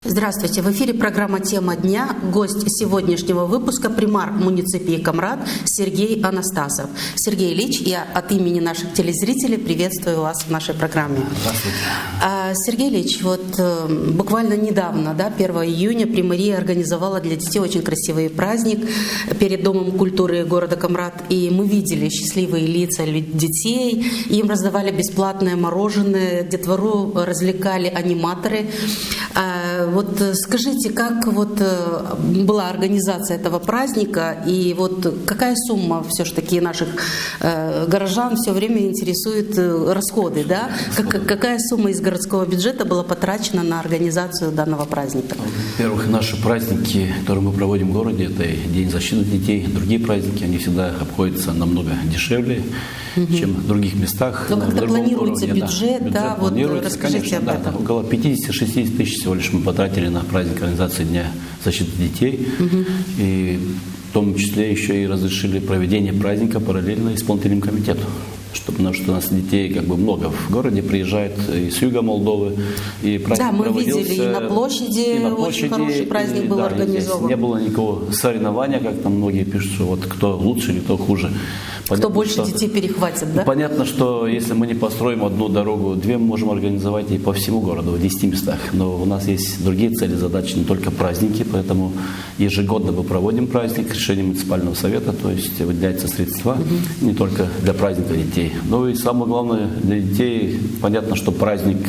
Здравствуйте! В эфире программа «Тема дня». Гость сегодняшнего выпуска – примар муниципии Камрад Сергей Анастасов. Сергей Ильич, я от имени наших телезрителей приветствую вас в нашей программе. Здравствуйте. Сергей Ильич, буквально недавно, 1 июня, примария организовала для детей очень красивый праздник перед Домом культуры города Камрад. И мы видели счастливые лица детей, им раздавали бесплатное мороженое, детвору развлекали аниматоры. Скажите, как была организация этого праздника и какая сумма все-таки наших горожан все время интересует расходы, да? Какая сумма из городского бюджета была потрачена на организацию данного праздника? Во-первых, наши праздники, которые мы проводим в городе, это День защиты детей, другие праздники, они всегда обходятся намного дешевле, чем в других местах. Но когда планируется бюджет, расскажите об этом. Около 50-60 тысяч всего лишь мы потратили на праздник организации Дня защиты детей. И в том числе еще и разрешили проведение праздника параллельно исполнительному комитету. Потому что у нас детей много в городе, приезжает и с юга Молдовы. И праздник мы видели и на площади, очень хороший праздник был организован. Не было никакого соревнования, как там многие пишут, что кто лучше или кто хуже. Кто больше детей перехватит, да? Понятно, что если мы не построим одну дорогу, две мы можем организовать и по всему городу, в 10 местах. Но у нас есть другие цели, задачи, не только праздники, поэтому ежегодно мы проводим праздник, решение муниципального совета, то есть выделяются средства не только для праздника детей. Но и самое главное для детей, понятно, что праздник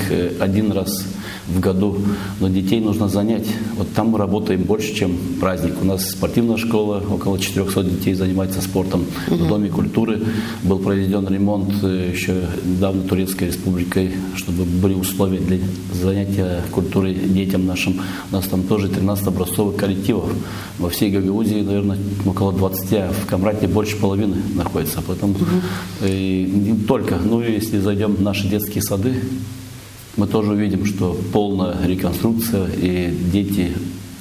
один раз в году, но детей нужно занять. Там мы работаем больше, чем праздник. У нас спортивная школа, около 400 детей занимается спортом. В Доме культуры был проведен ремонт еще недавно Турецкой республикой, чтобы были условия для занятия культурой детям нашим. У нас там тоже 13 образцовых коллективов. Во всей Гагаузии, наверное, около 20, а в Камраде больше половины находится. Поэтому и не только. Если зайдем в наши детские сады, мы тоже увидим, что полная реконструкция, и дети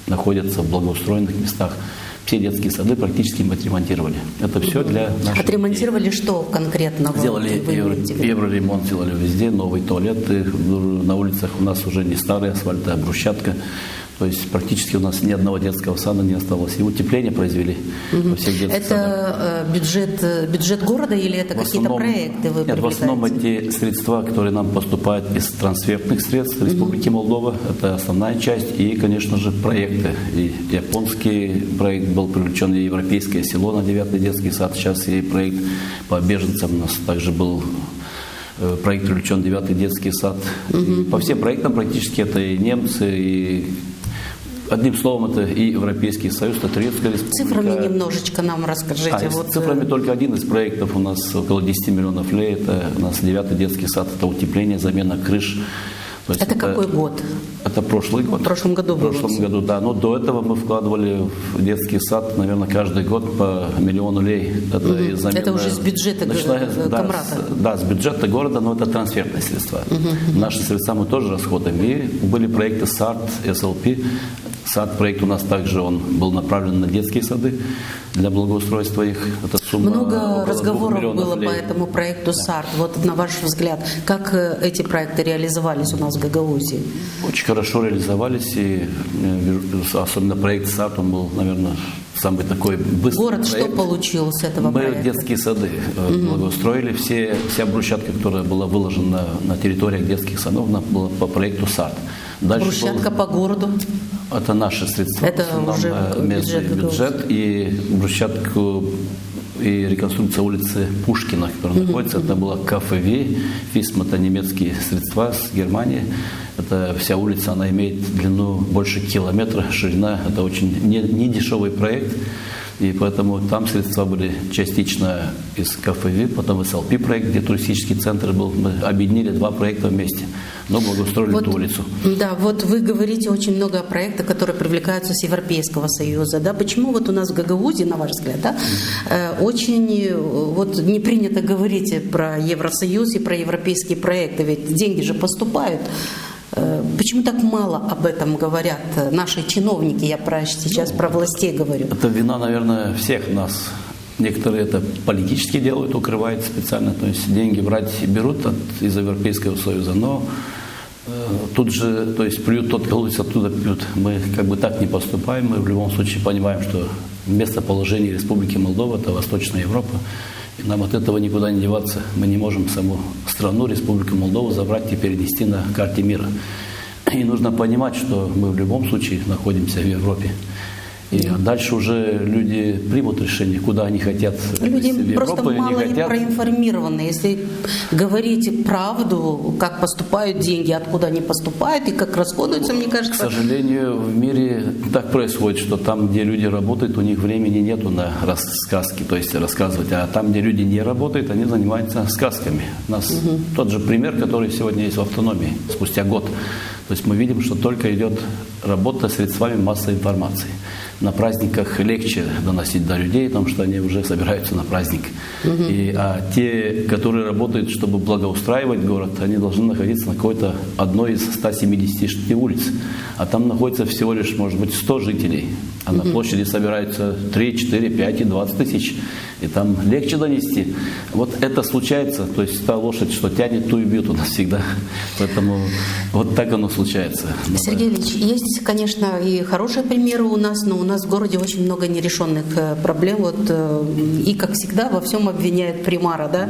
находятся в благоустроенных местах. Все детские сады практически мы отремонтировали. Это все для наших Отремонтировали детей. Что конкретно? Сделали евроремонт, сделали везде, новые туалеты. На улицах у нас уже не старый асфальт, а брусчатка. То есть практически у нас ни одного детского сада не осталось. И утепление произвели во всех детских садах. Это бюджет города или это какие-то проекты вы Нет, в основном эти средства, которые нам поступают из трансфертных средств Республики Молдова, это основная часть. И, конечно же, проекты. И японский проект был привлечен, и европейское село на 9-й детский сад. Сейчас и проект по беженцам у нас также был. Проект привлечен 9-й детский сад. И по всем проектам практически это и немцы, и одним словом, это и Европейский Союз, это Турецкая республика. Цифрами немножечко нам расскажите. Цифрами только один из проектов у нас около 10 миллионов лей. Это у нас 9-й детский сад, это утепление, замена крыш. Это какой год? Это прошлый год. В прошлом году было. В прошлом году, да. Но до этого мы вкладывали в детский сад, наверное, каждый год по 1 миллиону лей. Это уже с бюджета Камрада? Да, с бюджета города, но это трансфертные средства. Наши средства мы тоже расходуем. И были проекты САРТ, СЛП. САД-проект у нас также он был направлен на детские сады для благоустройства их. Это сумма много разговоров было лей. по этому проекту САРТ. На ваш взгляд, как эти проекты реализовались у нас в Гагаузии? Очень хорошо реализовались. И особенно проект САРТ, он был, наверное, самый такой быстрый Город проект. Что получил с этого проекта? Мы детские сады благоустроили. Вся брусчатка, которая была выложена на территориях детских садов, она была по проекту САРТ. Брусчатка по городу? Это наши средства. Это уже местный бюджет. И брусчатку и реконструкция улицы Пушкина, которая находится, это была КФВ, ФИСМ, это немецкие средства с Германии. Это вся улица, она имеет длину больше километра, ширина. Это очень не дешевый проект. И поэтому там средства были частично из КФВ, потом СЛП проект, где туристический центр был. Мы объединили два проекта вместе, но благоустроили эту улицу. Да, вы говорите очень много о проектах, которые привлекаются с Европейского Союза. Да? Почему у нас в Гагаузии, на ваш взгляд, очень не принято говорить про Евросоюз и про европейские проекты, ведь деньги же поступают. Почему так мало об этом говорят наши чиновники? Я сейчас про властей говорю. Это вина, наверное, всех нас. Некоторые это политически делают, укрывают специально, то есть деньги берут из Европейского Союза, но тут же, то есть плюют тот колодец, оттуда пьют. Мы как бы так не поступаем, мы в любом случае понимаем, что местоположение Республики Молдова – это Восточная Европа, и нам от этого никуда не деваться. Мы не можем саму страну, Республику Молдову забрать и перенести на карте мира. И нужно понимать, что мы в любом случае находимся в Европе. И дальше уже люди примут решение, куда они хотят. Люди в просто Европу, мало не хотят. проинформированы. Если говорить правду, как поступают деньги, откуда они поступают и как расходуются, мне К кажется... сожалению, в мире так происходит, что там, где люди работают, у них времени нету на рассказки, то есть рассказывать. А там, где люди не работают, они занимаются сказками. У нас тот же пример, который сегодня есть в автономии, спустя год. То есть мы видим, что только идет работа средствами массовой информации. На праздниках легче доносить до людей, потому что они уже собираются на праздник. А те, которые работают, чтобы благоустраивать город, они должны находиться на какой-то одной из 176 улиц. А там находится всего лишь, может быть, 100 жителей. А на площади собираются 3, 4, 5 и 20 тысяч. И там легче донести. Вот это случается. То есть та лошадь, что тянет, ту и бьют у нас всегда. Поэтому вот так оно случается. Сергей Ильич, есть, конечно, и хорошие примеры у нас, но у нас в городе очень много нерешенных проблем. Вот, и, как всегда, во всем обвиняют примара. Да?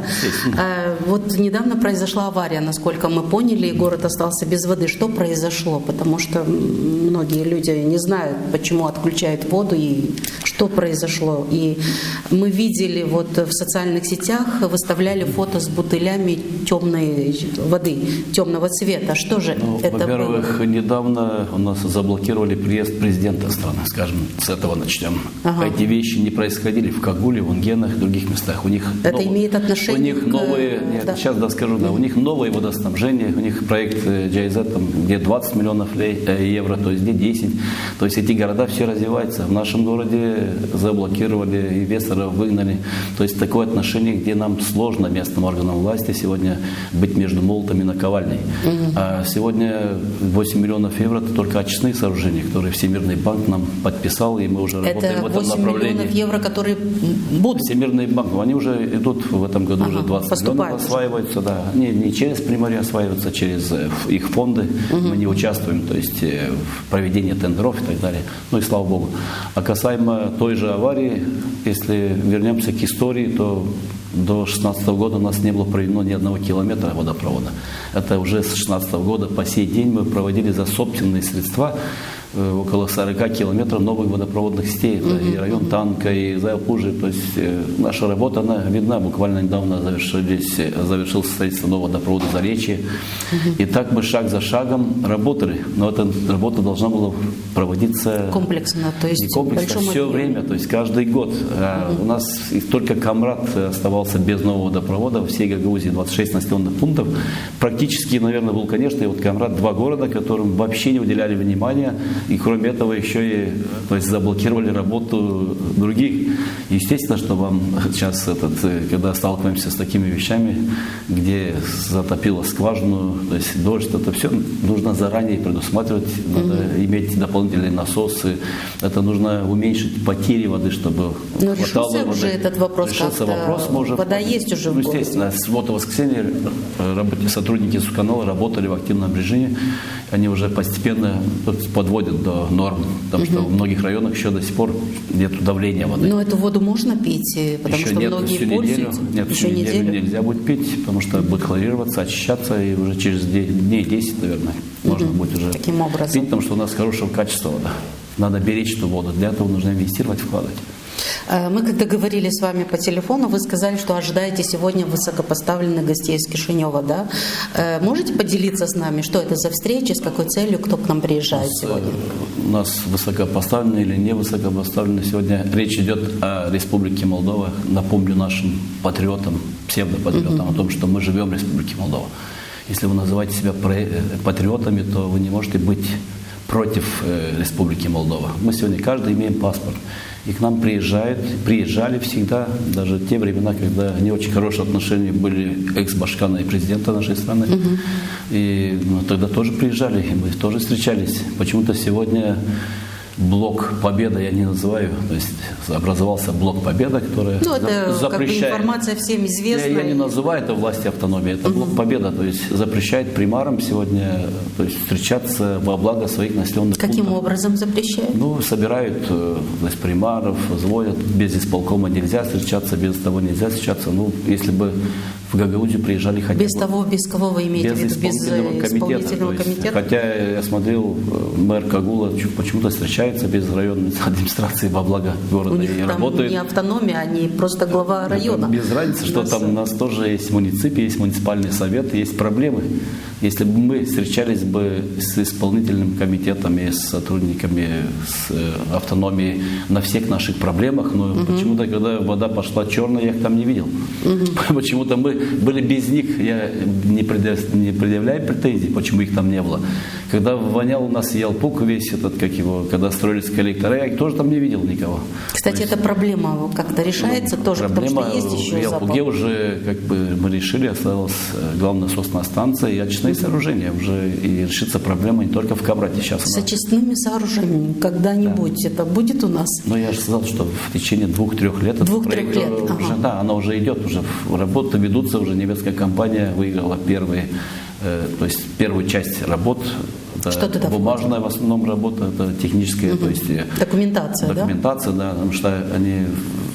Вот недавно произошла авария, насколько мы поняли, и город остался без воды. Что произошло? Потому что многие люди не знают, почему отключают воду и что произошло. И мы видели вот в социальных сетях, выставляли фото с бутылями темной воды, темного цвета. Что же это во-первых, было? недавно у нас заблокировали приезд президента страны, скажем, с этого начнем. Эти вещи не происходили в Кагуле, в Унгенах, в других местах. У них это имеет отношение у них новые, да. Сейчас скажу, у них новое водоснабжение, у них проект GIZ, там, где 20 миллионов евро, то есть где 10. То есть эти города все развиваются. В нашем городе заблокировали, инвесторов выгнали. То есть такое отношение, где нам сложно местным органам власти сегодня быть между молотом и наковальней. А сегодня 8 миллионов евро – это только очистные сооружения, которые Всемирный банк нам подписал, и мы уже работаем в этом направлении. Это 8 миллионов евро, которые будут? Всемирный банк, они уже идут в этом году, уже 20 миллионов осваиваются. Да. Не через Приморье осваиваются, а через их фонды. Мы не участвуем, то есть в проведении тендеров и так далее. Ну и слава Богу. А касаемо той же аварии, если вернемся к истории, то до 2016 года у нас не было проведено ни одного километра водопровода. Это уже с 2016 года по сей день мы проводили за собственные средства около 40 километров новых водопроводных сетей. Это и район Танка, и Зайпужи. То есть наша работа, она видна. Буквально недавно завершилось строительство нового водопровода Заречье. И так мы шаг за шагом работали. Но эта работа должна была проводиться комплексно, то есть не комплексно, все время, то есть каждый год. У нас только Камрад оставался без нового водопровода. В всей Гагаузии 26 населенных пунктов. Практически, наверное, был, конечно, и вот Камрад, 2 города, которым вообще не уделяли внимания. И кроме этого еще и заблокировали работу других. Естественно, что вам сейчас, когда сталкиваемся с такими вещами, где затопило скважину, то есть дождь, это все нужно заранее предусматривать, надо иметь дополнительные насосы, это нужно уменьшить потери воды, чтобы хватало воды. Уже этот вопрос, решился вопрос, вода есть уже в городе. Естественно, с воскресенья сотрудники Суканова работали в активном режиме, они уже постепенно подводят до норм, потому что в многих районах еще до сих пор нет давления воды. Но эту воду можно пить, потому еще что нет, многие пользуются? Нет, всю неделю нельзя будет пить, потому что будет хлорироваться, очищаться, и уже через дней 10, наверное, можно будет уже таким образом пить, потому что у нас хорошего качества вода. Надо беречь эту воду, для этого нужно инвестировать, вкладывать. Мы когда говорили с вами по телефону, вы сказали, что ожидаете сегодня высокопоставленных гостей из Кишинева, да? Можете поделиться с нами, что это за встреча, с какой целью, кто к нам приезжает сегодня? У нас высокопоставленные или не высокопоставленные сегодня речь идет о Республике Молдова. Напомню нашим патриотам, псевдопатриотам о том, что мы живем в Республике Молдова. Если вы называете себя патриотами, то вы не можете быть против Республики Молдова. Мы сегодня каждый имеем паспорт. И к нам приезжали всегда, даже в те времена, когда не очень хорошие отношения были экс-башкана и президента нашей страны. И тогда тоже приезжали, и мы тоже встречались. Почему-то сегодня блок «Победа» я не называю, то есть образовался блок «Победа», который Ну, это запрещает. как бы информация всем известна. Я не называю это власти автономии, это блок «Победа», то есть запрещает примарам сегодня, то есть встречаться во благо своих населенных Каким пунктов. образом запрещают? Ну, собирают то есть примаров, звонят, без исполкома нельзя встречаться, без того нельзя встречаться. Ну, если бы в Гагаузию приезжали хотя Без бы... того, без кого вы имеете в Без виду? Без исполнительного комитета. исполнительного То есть, комитета? хотя я смотрел, мэр Кагула почему-то встречается без районной администрации во благо города У них и там работает. не автономия, они просто глава района. Без разницы, что там у нас тоже есть муниципий, есть муниципальный совет, есть проблемы. Если бы мы встречались бы с исполнительным комитетом и с сотрудниками с автономией на всех наших проблемах, но почему-то, когда вода пошла черная, я их там не видел. Почему-то мы были без них, я не предъявляю претензий, почему их там не было. Когда вонял у нас Ялпук весь этот, как его, когда строились коллекторы, я тоже там не видел никого. Кстати, эта проблема как-то решается тоже, потому Проблема что есть еще в Ялпуге запах. уже, как бы, мы решили, осталась главная насосная станция и очистные сооружения. Уже и решится проблема не только в Кабрате сейчас. С очистными сооружениями когда-нибудь это будет у нас? Но я же сказал, что в течение 2-3 лет этот 2-3 проект лет, уже, ага. да, она уже идет, уже работы ведутся, уже немецкая компания выиграла то есть первую часть работ. Это Что туда бумажная в основном работа, это техническая, то есть Документация, документация, да, потому что они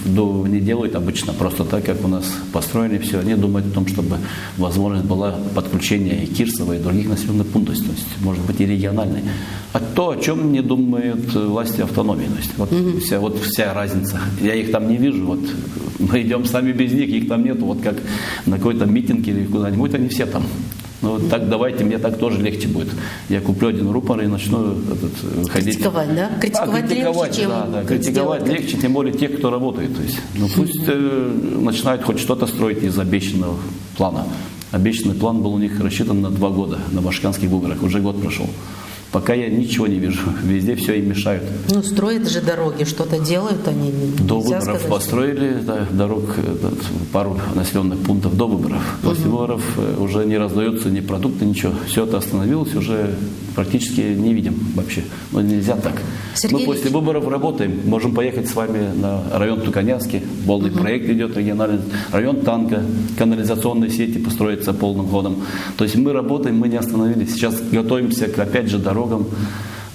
не делают обычно просто так, как у нас построены все. Они думают о том, чтобы возможность была подключения и Кирсова, и других населенных пунктов, то есть, может быть, и региональной. А то, о чем не думают власти автономии. То есть, вот вся разница. Я их там не вижу. Вот мы идем сами без них, их там нету. Вот как на какой-то митинг или куда-нибудь, они все там. Ну, так давайте, мне так тоже легче будет. Я куплю один рупор и начну ходить. Критиковать, да? Критиковать легче, чем критиковать сделать. легче, тем более тех, кто работает. То есть, ну, пусть начинают хоть что-то строить из обещанного плана. Обещанный план был у них рассчитан на 2 года на Башканских буграх. Уже год прошел. Пока я ничего не вижу. Везде все им мешают. Ну, строят же дороги, что-то делают они. До нельзя выборов сказать. построили дорог, пару населенных пунктов до выборов. После выборов уже не раздаются ни продукты, ничего. Все это остановилось, уже практически не видим вообще. Но нельзя так. Сергей Мы после выборов работаем. Можем поехать с вами на район Туканянский. Полный проект идет региональный. Район Танка. Канализационные сети построятся полным ходом. То есть мы работаем, мы не остановились. Сейчас готовимся к, опять же, дорогам.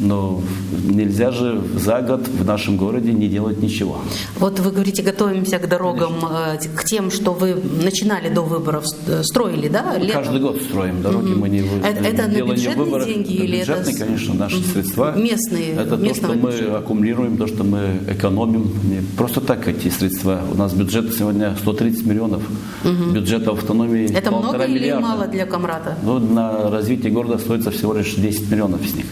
Но нельзя же за год в нашем городе не делать ничего. Вот вы говорите, готовимся к дорогам, к тем, что вы начинали до выборов, строили, да? Летом? Каждый год строим дороги, мы не Это на делаем бюджетные выборы. деньги или это бюджетные, конечно, наши средства. Местные, Это то, местного что мы бюджета. аккумулируем, то, что мы экономим. Не просто так эти средства. У нас бюджет сегодня 130 миллионов. Бюджет автономии Это 1,5 много или миллиарда. мало для Камрата? Ну, на развитие города стоится всего лишь 10 миллионов из них.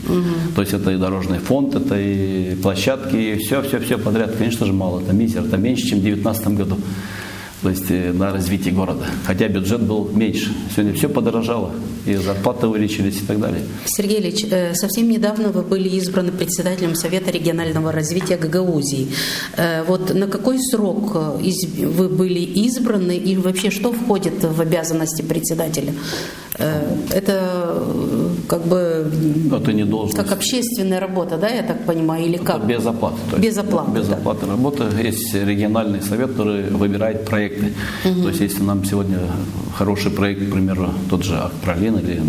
То есть это и дорожный фонд, это и площадки, и все подряд. Конечно же, мало. Это мизер, это меньше, чем в 2019 году. То есть на развитие города. Хотя бюджет был меньше. Сегодня все подорожало. И зарплаты увеличились и так далее. Сергей Ильич, совсем недавно вы были избраны председателем Совета регионального развития Гагаузии. Вот на какой срок вы были избраны и вообще что входит в обязанности председателя? Это как бы Это не должность. как общественная работа, да, я так понимаю, или как? Это без оплаты. То есть Без оплаты, Без да. оплаты работа. Есть региональный совет, который выбирает проекты. То есть если нам сегодня хороший проект, к примеру, тот же Акпролин или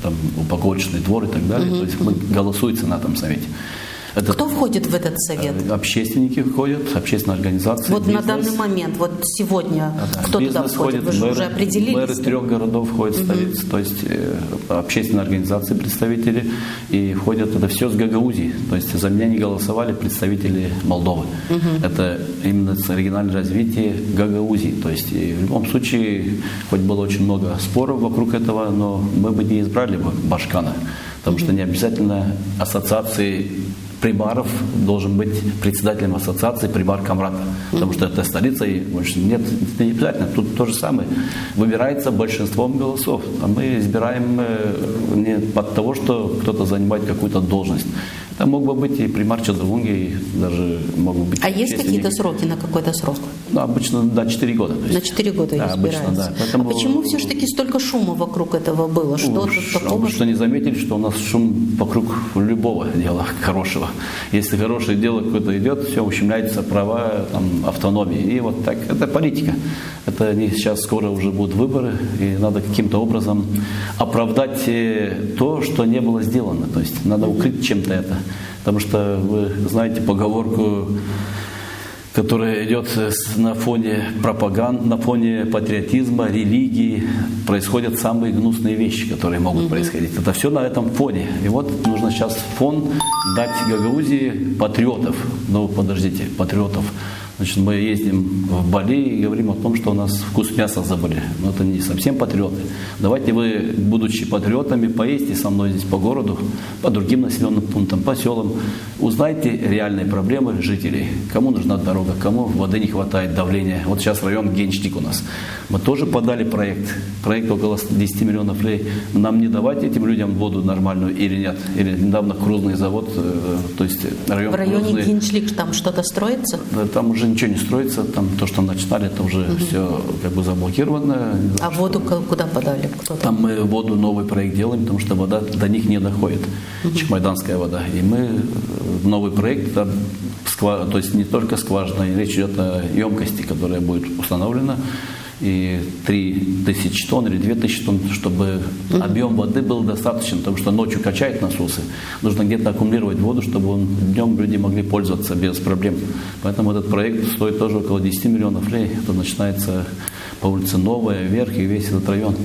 там, упаковочный двор и так далее, то есть голосуется на этом совете. Это Кто входит в этот совет? общественники входят, общественные организации. Вот бизнес. на данный момент, вот сегодня, кто туда Бизнес входит? Вы же мэры, уже определились? Мэры 3 городов входят в столицу, то есть общественные организации, представители, и входят это все с Гагаузии. То есть за меня не голосовали представители Молдовы. Это именно региональное развитие Гагаузии. То есть и в любом случае, хоть было очень много споров вокруг этого, но мы бы не избрали бы Башкана, потому что не обязательно ассоциации примаров должен быть председателем ассоциации примар Камрата. Потому что это столица, и больше нет, это не обязательно. Тут то же самое. Выбирается большинством голосов. А мы избираем не от того, что кто-то занимает какую-то должность. Там мог бы быть и примар Чадзавунги, и даже мог бы быть... А есть если какие-то не- сроки на какой-то срок? Ну, обычно, да, 4 года. То есть. На 4 года Да, обычно, избирается. да. Поэтому- А почему все-таки столько шума вокруг этого было? Что тут такого? Что не заметили, что у нас шум вокруг любого дела хорошего. Если хорошее дело какое-то идет, все, ущемляются права, там, автономии. И вот так. Это политика. Это не сейчас скоро уже будут выборы, и надо каким-то образом оправдать то, что не было сделано. То есть надо укрыть чем-то это. Потому что вы знаете поговорку, которая идет на фоне пропаганды, на фоне патриотизма, религии, происходят самые гнусные вещи, которые могут происходить. Это все на этом фоне. И вот нужно сейчас фон дать Гагаузии патриотов. Ну, подождите, патриотов. Значит, мы ездим в Бали и говорим о том, что у нас вкус мяса забыли. Но это не совсем патриоты. Давайте вы, будучи патриотами, поездите со мной здесь по городу, по другим населенным пунктам, по селам. Узнайте реальные проблемы жителей. Кому нужна дорога, кому воды не хватает, давления. Вот сейчас район Генштик у нас. Мы тоже подали проект. Проект около 10 миллионов рублей. Нам не давать этим людям воду нормальную или нет? Или недавно крузный завод, то есть район В районе Крузный. Геншлик там что-то строится? Там уже ничего не строится, там то, что начинали, это уже все как бы заблокировано. А воду куда подали? Кто там? Там мы воду, новый проект делаем, потому что вода до них не доходит, чекмайданская вода. И мы новый проект, там, то есть не только скважина, речь идет о емкости, которая будет установлена, и 3000 тонн или 2000 тонн, чтобы объем воды был достаточен, потому что ночью качает насосы. Нужно где-то аккумулировать воду, чтобы днем люди могли пользоваться без проблем. Поэтому этот проект стоит тоже около 10 миллионов рублей. Это начинается по улице Новая, вверх и весь этот район.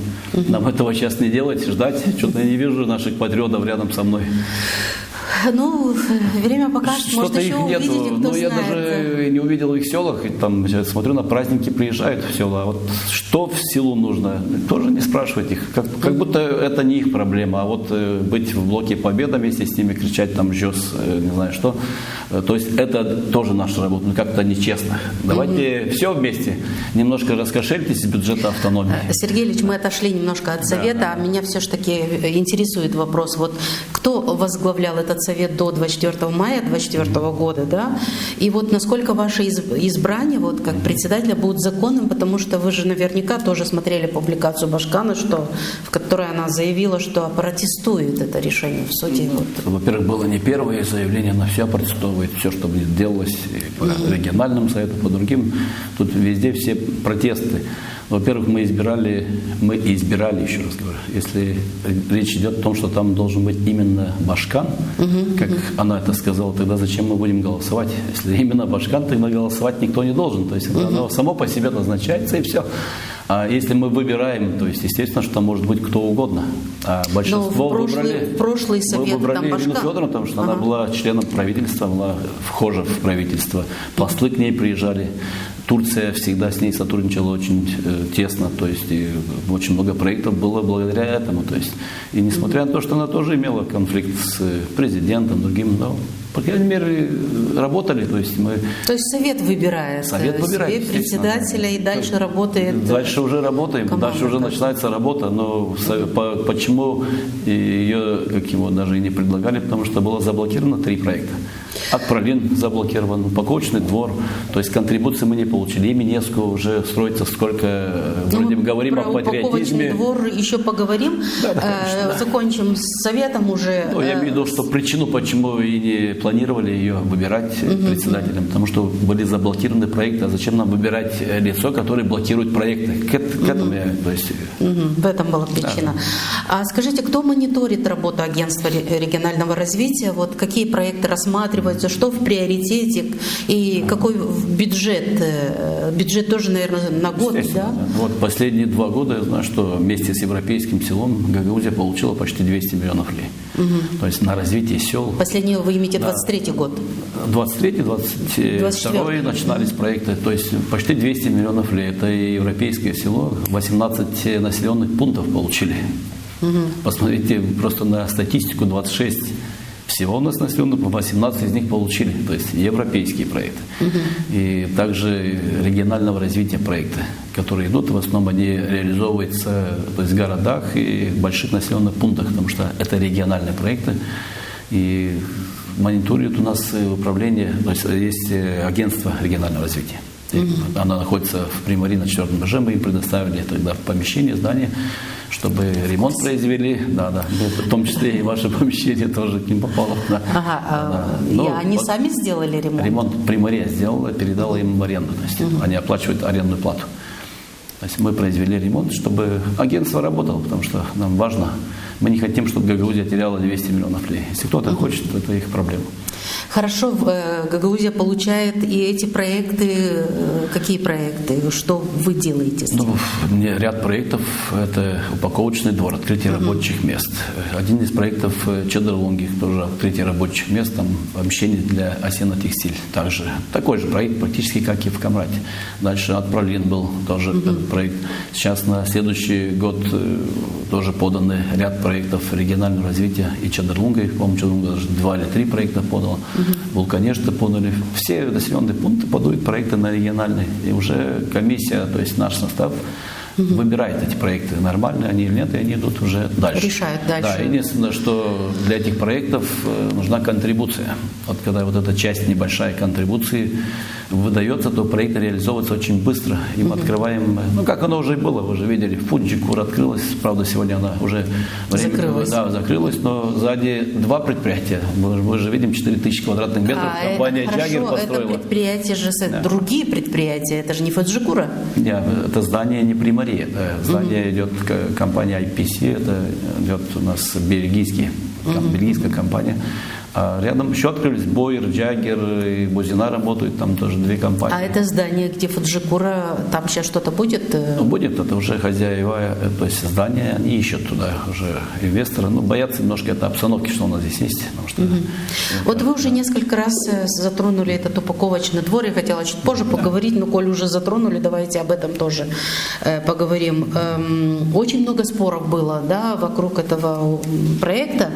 Нам этого сейчас не делать, ждать. Что-то я не вижу наших патриотов рядом со мной. Ну, время покажет, может, Что-то их еще нету. увидите, кто Ну, я знает. даже не увидел их в селах. И там я смотрю, на праздники приезжают в села. Вот что в селу нужно? Тоже не спрашивайте их. Как будто это не их проблема. А вот быть в блоке Победа вместе с ними, кричать там жёс, не знаю что. То есть это тоже наша работа. Ну, как-то нечестно. Давайте все вместе. Немножко раскошельтесь из бюджета автономии. Сергей Ильич, мы отошли немножко от совета, а меня все-таки интересует вопрос. Вот кто возглавлял этот совет до 24 мая 2024 года, да? И вот насколько ваше избрание, вот как председателя, будет законным, потому что вы же наверняка тоже смотрели публикацию Башкана, в которой она заявила, что протестует это решение в суде. Вот. Во-первых, было не первое заявление, она вся протестовывает, все, что будет делалось и по региональным советам, по другим. Тут везде все протесты. Во-первых, мы избирали, еще раз говорю, если речь идет о том, что там должен быть именно Башкан, как она это сказала, тогда зачем мы будем голосовать? Если именно Башкан, тогда голосовать никто не должен. То есть оно само по себе назначается и все. А если мы выбираем, то есть естественно, что там может быть кто угодно. А большинство в прошлый совет мы выбрали там Ирину Башкан. Федоровну, потому что она была членом правительства, была вхожа в правительство. Послы к ней приезжали. Турция всегда с ней сотрудничала очень тесно, то есть и очень много проектов было благодаря этому. То есть, и несмотря на то, что она тоже имела конфликт с президентом, другим, но, по крайней мере, работали. То есть совет выбирает, совет выбирает председателя и дальше работает. Дальше уже работаем, команда. дальше уже начинается работа, но почему ее, как его даже и не предлагали, потому что было заблокировано 3 проекта. Акпролин заблокирован, упаковочный двор, то есть контрибуции мы не получили. И Минеску уже строится сколько, вроде бы говорим о патриотизме. Упаковочный двор еще поговорим, конечно. Закончим с советом уже. Ну, я имею в виду, что причину, почему и не планировали ее выбирать председателем, потому что были заблокированы проекты, а зачем нам выбирать лицо, которое блокирует проекты? К этому я, то есть... В этом была причина. Да. А скажите, кто мониторит работу агентства регионального развития? Вот какие проекты рассматриваются, что в приоритете и какой бюджет? Бюджет тоже, наверное, на год, да? Вот последние 2 года я знаю, что вместе с Европейским селом Гагаузия получила почти 200 миллионов рублей. То есть на развитие сел. Последнее вы имеете 23-й год? 23-й, 22-й начинались проекты. То есть почти 200 миллионов рублей. Это и европейское село. 18 населенных пунктов получили. Посмотрите просто на статистику. 26 всего у нас населенных, 18 из них получили. То есть европейские проекты. И также регионального развития проекты, которые идут. В основном они реализовываются то есть в городах и в больших населенных пунктах, потому что это региональные проекты. И мониторит у нас управление, то есть есть агентство регионального развития. Она находится в Приморье на 4-м этаже. Мы им предоставили тогда помещение, здание, чтобы ремонт произвели. Да. В том числе и ваше помещение тоже к ним попало. Да. И они сами сделали ремонт? Ремонт Приморье сделала, передала им в аренду. То есть они оплачивают арендную плату. То есть мы произвели ремонт, чтобы агентство работало, потому что нам важно. Мы не хотим, чтобы Гагаузия теряла 200 миллионов лей. Если кто-то хочет, это их проблема. Хорошо, Гагаузия получает и эти проекты. Какие проекты? Что вы делаете с ними? Ряд проектов – это упаковочный двор, открытие рабочих мест. Один из проектов Чедерлунги, тоже открытие рабочих мест, там помещение для осенно-текстиль. Также такой же проект, практически как и в Камрате. Дальше Отправлен был тоже этот проект. Сейчас на следующий год тоже поданы ряд проектов регионального развития и Чедерлунга. По-моему, Чедерлунга даже 2 или 3 проекта подала. Вулканешты подали. Все населенные пункты подают проекты на региональные. И уже комиссия, то есть наш состав, выбирает эти проекты, нормальные они или нет, и они идут уже дальше. Решают дальше. Да, единственное, что для этих проектов нужна контрибуция. Вот когда вот эта часть небольшая контрибуции выдается, то проект реализовывается очень быстро. И мы открываем, как оно уже и было, вы уже видели, Фуджикур открылась, правда, сегодня она уже закрылась. Да, закрылась, но сзади 2 предприятия. Мы же видим 4000 квадратных метров. Компания Джаггер построила. Это предприятия же, другие предприятия, это же не Фуджикура. Нет, это здание не Приморье. Здание идет компания IPC, это идет у нас бельгийская компания. А рядом еще открылись Бойер, Джаггер и Бузина работают, там тоже 2 компании. А это здание, где Фуджикура, там сейчас что-то будет? Будет, это уже хозяева, то есть здание, они ищут туда уже инвестора, боятся немножко этой обстановки, что у нас здесь есть. Потому что, вот вы уже несколько раз затронули этот упаковочный двор, я хотела чуть позже поговорить, но коль уже затронули, давайте об этом тоже поговорим. Очень много споров было, да, вокруг этого проекта.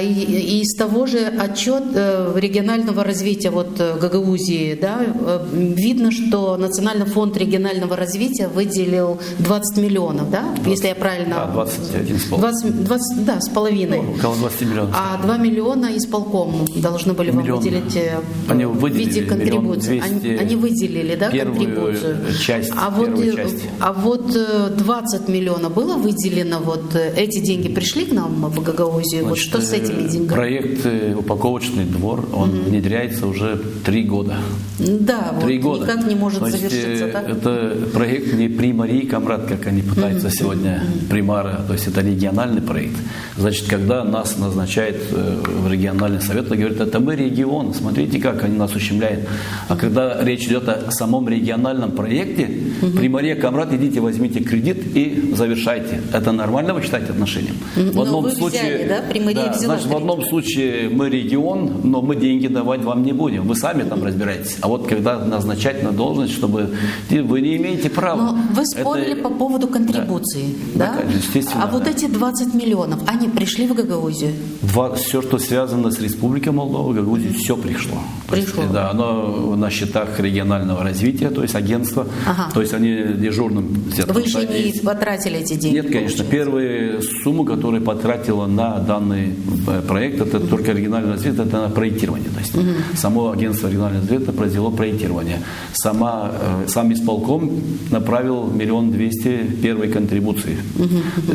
И из того же отчета регионального развития Гагаузии, да, видно, что Национальный фонд регионального развития выделил 20 миллионов, да, 20, если я правильно... Да, 21,5. Да, с половиной. Около 20 миллионов. А 2 миллиона исполком должны были вам выделить в виде контрибуции. Они выделили, да, контрибуцию. Часть, а вот 20 миллионов было выделено, эти деньги пришли к нам в Гагаузию? Значит, что с этими деньгами? Проект «Упаковочный двор», он внедряется уже 3 года. Да, 3 года. Никак не может завершиться, да? Это проект не Приморье и Камрат, как они пытаются сегодня, Примара, то есть это региональный проект. Значит, когда нас назначают в региональный совет, они говорят, это мы регион, смотрите, как они нас ущемляют. А когда речь идет о самом региональном проекте, Приморье, Камрат, идите, возьмите кредит и завершайте. Это нормально вы считаете отношением? В одном случае, взяли, да? Приморье взяла. Значит, в одном случае мы регион, но мы деньги давать вам не будем. Вы сами там разбираетесь. А вот когда назначать на должность, чтобы вы не имеете права. Но вы спорили по поводу контрибуции, да? Да, естественно. А вот эти 20 миллионов, они пришли в Гагаузию? Все, что связано с Республикой Молдова, в Гагаузию, все пришло. Пришло. То есть, да, оно на счетах регионального развития, то есть агентства. То есть они дежурным... Вы еще не потратили эти деньги? Нет, конечно. Первую сумму, которую потратила на данный проект, это только региональное развитие, это на проектирование. То есть само агентство регионального развития произвело проектирование. Сам исполком направил 1 200 000 первой контрибуции.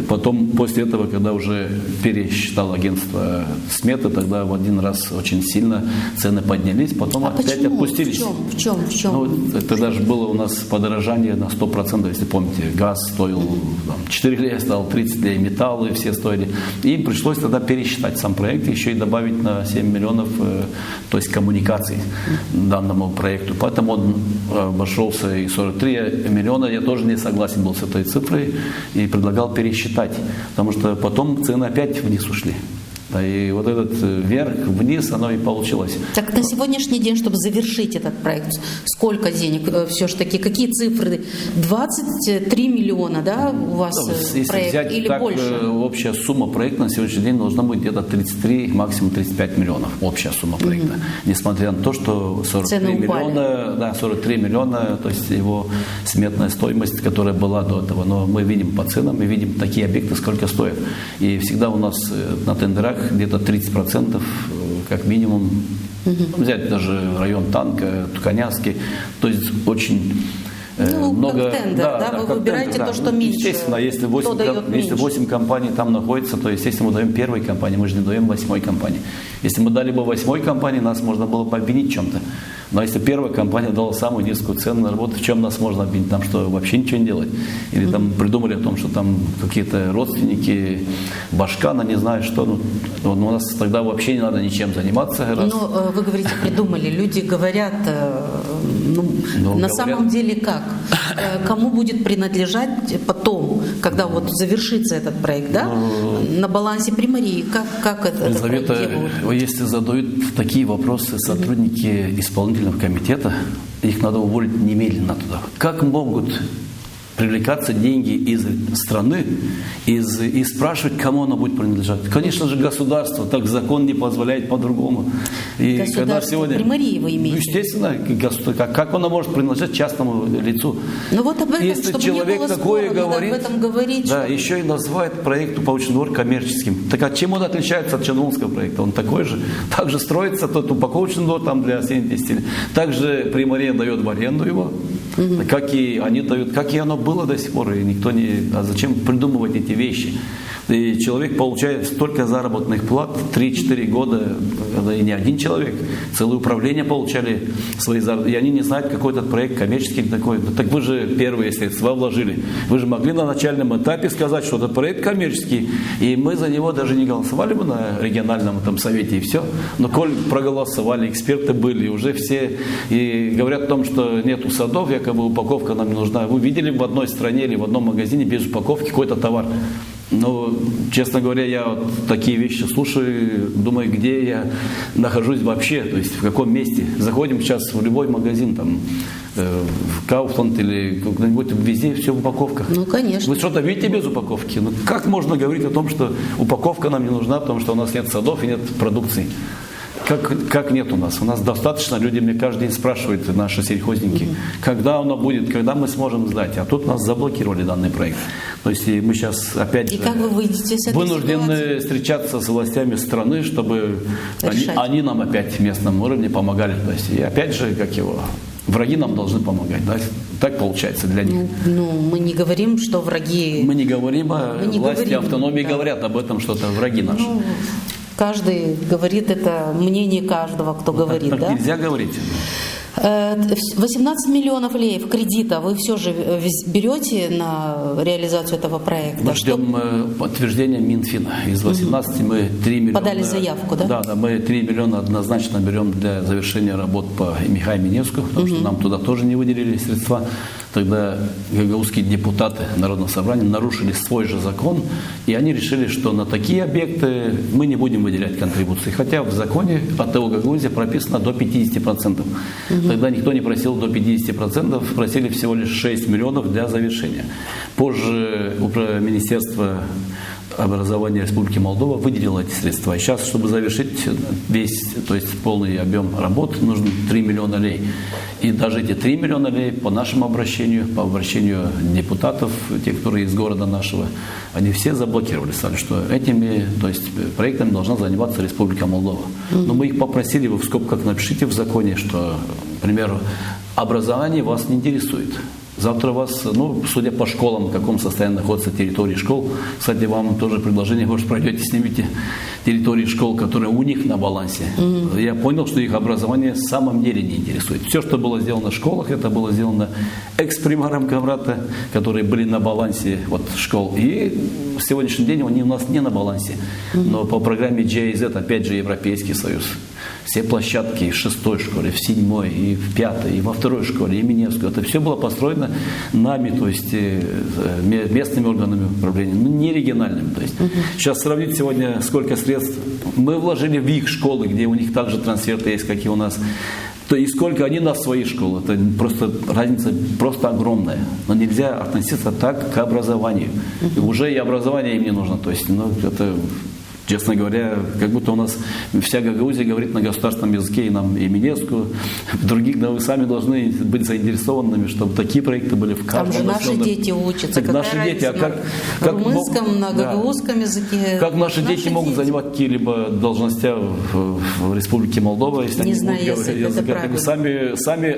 Потом, после этого, когда уже пересчитало агентство сметы, тогда в один раз очень сильно цены поднялись, потом опять опустились. В чем? Тогда же было у нас подорожание на 100%, если помните. Газ стоил 4 лея, стал 30 лей, металлы все стоили. И им пришлось тогда пересчитать сам проект, еще и добавить на 7 миллионов, то есть коммуникаций данному проекту. Поэтому он обошелся и 43 миллиона. Я тоже не согласен был с этой цифрой и предлагал пересчитать, потому что потом цены опять вниз ушли. Да, и вот этот вверх-вниз, оно и получилось. Так на сегодняшний день, чтобы завершить этот проект, сколько денег все-таки, какие цифры? 23 миллиона, да, у вас если проект взять или так, больше? Общая сумма проекта на сегодняшний день должна быть где-то 33, максимум 35 миллионов. Общая сумма проекта. Несмотря на то, что 43 миллиона, то есть его сметная стоимость, которая была до этого. Но мы видим по ценам, мы видим такие объекты, сколько стоят. И всегда у нас на тендерах местах где-то 30%, как минимум. Взять даже район Танка, Туканянский. То есть очень много... Как тендер, вы как выбираете тендер, то, что меньше. Естественно, если 8 компаний там находится, то, естественно, мы даем первой компании, мы же не даем 8-й компании. Если мы дали бы 8-й компании, нас можно было бы обвинить в чем-то. Но если первая компания дала самую низкую цену на работу, в чем нас можно обвинить? Там что, вообще ничего не делать? Или там придумали о том, что там какие-то родственники Башкана, не знаю что. У нас тогда вообще не надо ничем заниматься. Но вы говорите, придумали. Люди говорят, на самом деле как? Кому будет принадлежать потом, когда вот завершится этот проект, да? На балансе Примарии? Как это Елизавета, делают? если задают такие вопросы сотрудники исполнительного комитета, их надо уволить немедленно туда. Как могут привлекаться деньги из страны и спрашивать, кому она будет принадлежать? Конечно же, государство, так закон не позволяет по-другому. И когда сегодня, Примарии вы имеете? Естественно, как она может принадлежать частному лицу? Ну вот об этом, если чтобы человек не было такое спора, говорит, надо об этом говорить. да, еще и называет проект упаковочный двор коммерческим. Так а чем он отличается от Черноморского проекта? Он такой же. Также строится тот упаковочный двор там для 70 лет. Также Примария дает в аренду его, как и они дают, как и оно было до сих пор. И никто не... А зачем придумывать эти вещи? И человек получает столько заработных плат 3-4 года, и не один человек, целое управление получали свои заработки, и они не знают, какой этот проект коммерческий такой. Так вы же первые средства вложили. Вы же могли на начальном этапе сказать, что этот проект коммерческий, и мы за него даже не голосовали бы на региональном там совете, и все. Но коль проголосовали, эксперты были, уже все и говорят о том, что нету садов, якобы упаковка нам не нужна. Вы видели в одной стране или в одном магазине без упаковки какой-то товар? Но, честно говоря, я вот такие вещи слушаю, думаю, где я нахожусь вообще, то есть в каком месте. Заходим сейчас в любой магазин, там, в Kaufland или куда-нибудь, везде все в упаковках. Ну, конечно. Вы что-то видите без упаковки? Ну, как можно говорить о том, что упаковка нам не нужна, потому что у нас нет садов и нет продукции? Как нет у нас? У нас достаточно, люди мне каждый день спрашивают, наши сельхозники, когда оно будет, когда мы сможем сдать. А тут нас заблокировали данный проект. То есть мы сейчас опять и как вы выйдете с этой вынуждены ситуации? Встречаться с властями страны, чтобы они нам опять в местном уровне помогали. То есть, и опять же, враги нам должны помогать. Да? Так получается для них. Мы не говорим, что враги... Мы не говорим, власти автономии да. говорят об этом, что-то враги наши. Каждый говорит, это мнение каждого, кто говорит. Так да? нельзя говорить. 18 миллионов леев кредита вы все же берете на реализацию этого проекта? Мы ждем подтверждения Минфина. Из 18 мы 3 миллиона... Подали заявку, да? Да, мы 3 миллиона однозначно берем для завершения работ по Михаилу Миневскому, потому что нам туда тоже не выделили средства. Тогда гагаузские депутаты Народного собрания нарушили свой же закон, и они решили, что на такие объекты мы не будем выделять контрибуции. Хотя в законе АТО Гагаузии прописано до 50%. Тогда никто не просил до 50%, просили всего лишь 6 миллионов для завершения. Позже Министерство образования Республики Молдова выделило эти средства. И сейчас, чтобы завершить весь, то есть полный объем работ, нужно 3 миллиона лей. И даже эти 3 миллиона лей по нашему обращению, по обращению депутатов, те, которые из города нашего, они все заблокировали, сказали, что этими, то есть проектами должна заниматься Республика Молдова. Но мы их попросили, вы в скобках напишите в законе, что, к примеру, образование вас не интересует. Завтра вас, судя по школам, в каком состоянии находится территория школ, кстати, вам тоже предложение, может, пройдете, снимите территории школ, которые у них на балансе. Я понял, что их образование в самом деле не интересует. Все, что было сделано в школах, это было сделано экс-примаром Камрата, которые были на балансе школ. И в сегодняшний день они у нас не на балансе. Но по программе GIZ, опять же, Европейский Союз. Все площадки в 6-й школе, в 7-й, и в 5-й, и во 2-й школе, и Миневской. Это все было построено нами, то есть местными органами управления, не региональными. То есть сейчас сравнить сегодня, сколько средств мы вложили в их школы, где у них также трансферты есть, как и у нас, то и сколько они на свои школы. Это просто разница просто огромная. Но нельзя относиться так к образованию. И уже и образование им не нужно. То есть, это... Честно говоря, как будто у нас вся Гагаузия говорит на государственном языке, и нам, и Минеску, других, да, вы сами должны быть заинтересованными, чтобы такие проекты были в каждом. Там же наши дети учатся. Так наши дети, а как на румынском, на гагаузском языке? Как наши дети могут занимать какие-либо должности в Республике Молдова, если они знаю, будут говорить языком? Сами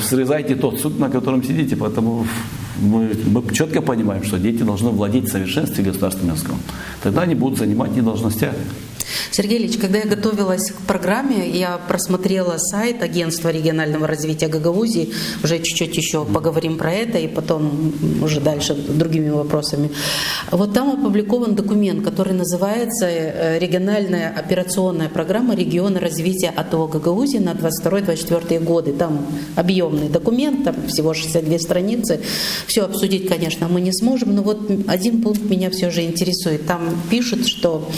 срезайте тот суд, на котором сидите, поэтому мы четко понимаем, что дети должны владеть в совершенстве государственным языком. Тогда они будут занимать и должности. Сергей Ильич, когда я готовилась к программе, я просмотрела сайт Агентства регионального развития Гагаузии, уже чуть-чуть еще поговорим про это, и потом уже дальше другими вопросами. Вот там опубликован документ, который называется «Региональная операционная программа региона развития АТО Гагаузии на 22-24 годы». Там объемный документ, там всего 62 страницы. Все обсудить, конечно, мы не сможем, но вот один пункт меня все же интересует. Там пишут, что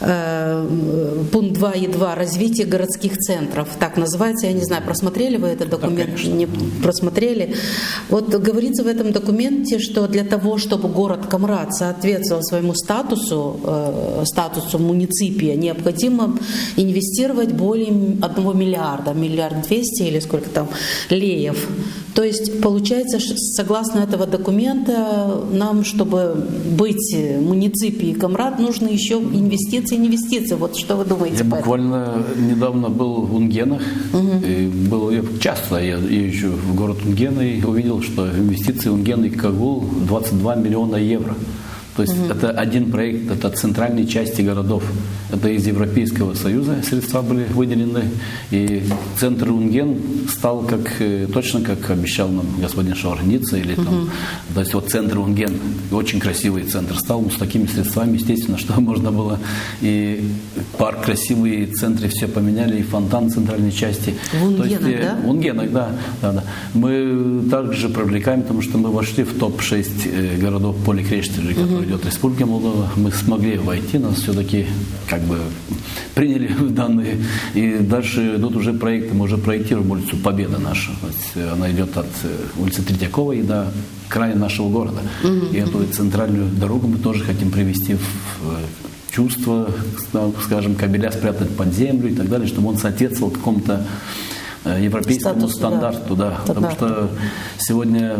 пункт 2.2 «Развитие городских центров». Так называется, я не знаю, просмотрели вы этот документ? Да, не просмотрели. Вот говорится в этом документе, что для того, чтобы город Камрад соответствовал своему статусу муниципия, необходимо инвестировать более 1 миллиарда, 1,2 миллиарда или сколько там, леев. То есть, получается, согласно этого документа, нам, чтобы быть муниципией Камрад, нужно еще инвестиции. Вот что вы думаете? Я буквально недавно был в Унгенах. И часто я езжу в город Унгена и увидел, что инвестиции Унгена и Кагул 22 миллиона евро. То есть это один проект, это центральные части городов. Это из Европейского Союза средства были выделены. И центр Унген стал точно как обещал нам господин Шаварница. То есть вот центр Унген, очень красивый центр стал, с такими средствами, естественно, что можно было. И парк красивый, и в центре все поменяли, и фонтан в центральной части. В Унгенах, да? В Унгенах, да. Мы также привлекаем, потому что мы вошли в топ-6 городов поликрештери, которые идет Республика Молдова, мы смогли войти, нас все-таки приняли данные, и дальше идут уже проекты, мы уже проектируем улицу Победа нашу, она идет от улицы Третьякова и до края нашего города, и эту центральную дорогу мы тоже хотим привести в чувство, скажем, кабеля спрятать под землю и так далее, чтобы он соответствовал какому-то европейскому стандарту, да. Потому что сегодня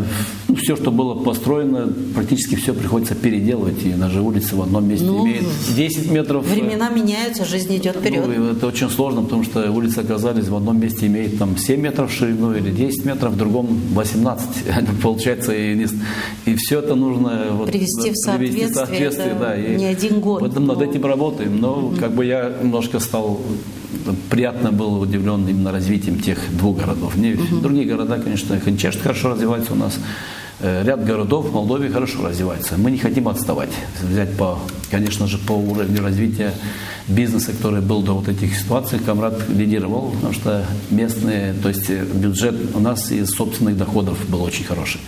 все, что было построено, практически все приходится переделывать, и даже улица в одном месте имеет 10 метров. Времена меняются, жизнь идет вперед. Это очень сложно, потому что улицы оказались в одном месте имеет там 7 метров в ширину или 10 метров, в другом 18. Получается, и все это нужно привести в соответствие, да, и не один год. Поэтому над этим работаем. Но я немножко стал приятно был удивлен именно развитием тех двух городов. Другие города, конечно, Ханчешт хорошо развивается у нас. Ряд городов в Молдове хорошо развивается. Мы не хотим отставать. Взять, конечно же, по уровню развития бизнеса, который был до вот этих ситуаций, Камрад лидировал, потому что местные, то есть бюджет у нас из собственных доходов был очень хороший.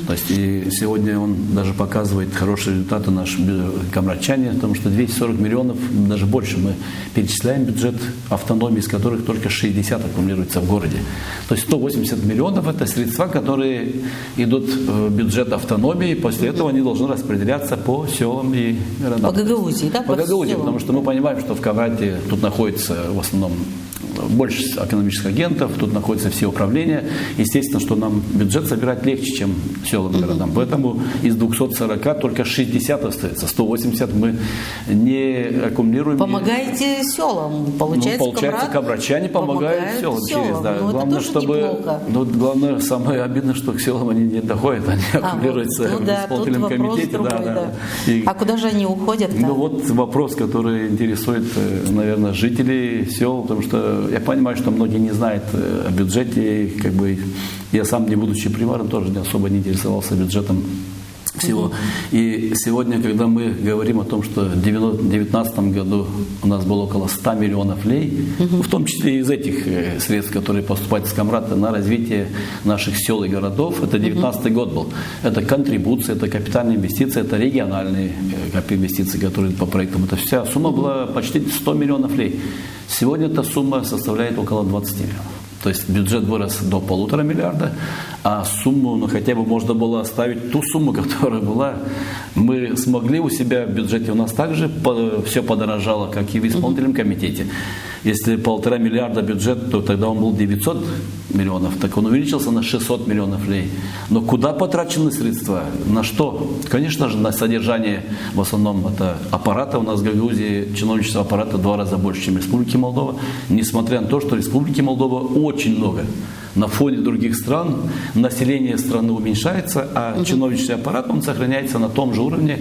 То есть и сегодня он даже показывает хорошие результаты наши камрадчане, потому что 240 миллионов, даже больше мы перечисляем бюджет автономии, из которых только 60 аккумулируется в городе. То есть 180 миллионов это средства, которые идут в бюджет автономии, после этого они должны распределяться по селам и городам. По Гагаузии, да? По Гагаузии, потому что мы понимаем, что в Камраде тут находится в основном больше экономических агентов, тут находятся все управления. Естественно, что нам бюджет собирать легче, чем селам и городам. Поэтому из 240 только 60 остается. 180 мы не аккумулируем. Помогаете селам. Получается, камрадчане помогают селам. Главное, чтобы... главное, самое обидно, что к селам они не доходят, они аккумулируются в исполнительном комитете. А куда же они уходят? Вот вопрос, который интересует, наверное, жителей сел, потому что я понимаю, что многие не знают о бюджете, я сам, не будучи примаром, тоже особо не интересовался бюджетом всего. И сегодня, когда мы говорим о том, что в 2019 году у нас было около 100 миллионов лей, в том числе из этих средств, которые поступают с Камрада на развитие наших сел и городов, это 2019 год был. Это контрибуция, это капитальные инвестиции, это региональные инвестиции, которые по проектам. Это вся сумма была почти 100 миллионов лей. Сегодня эта сумма составляет около 20 миллионов. То есть бюджет вырос до 1,5 миллиарда, а сумму, хотя бы можно было оставить ту сумму, которая была Мы смогли у себя в бюджете, у нас также все подорожало, как и в исполнительном комитете. Если 1,5 миллиарда бюджет, то тогда он был 900 миллионов, так он увеличился на 600 миллионов рублей. Но куда потрачены средства? На что? Конечно же, на содержание, в основном, это аппарата. У нас в Гагаузии чиновничество аппарата в 2 раза больше, чем в Республике Молдова. Несмотря на то, что в Республике Молдова очень много. На фоне других стран население страны уменьшается, а чиновничий аппарат, он сохраняется на том же уровне.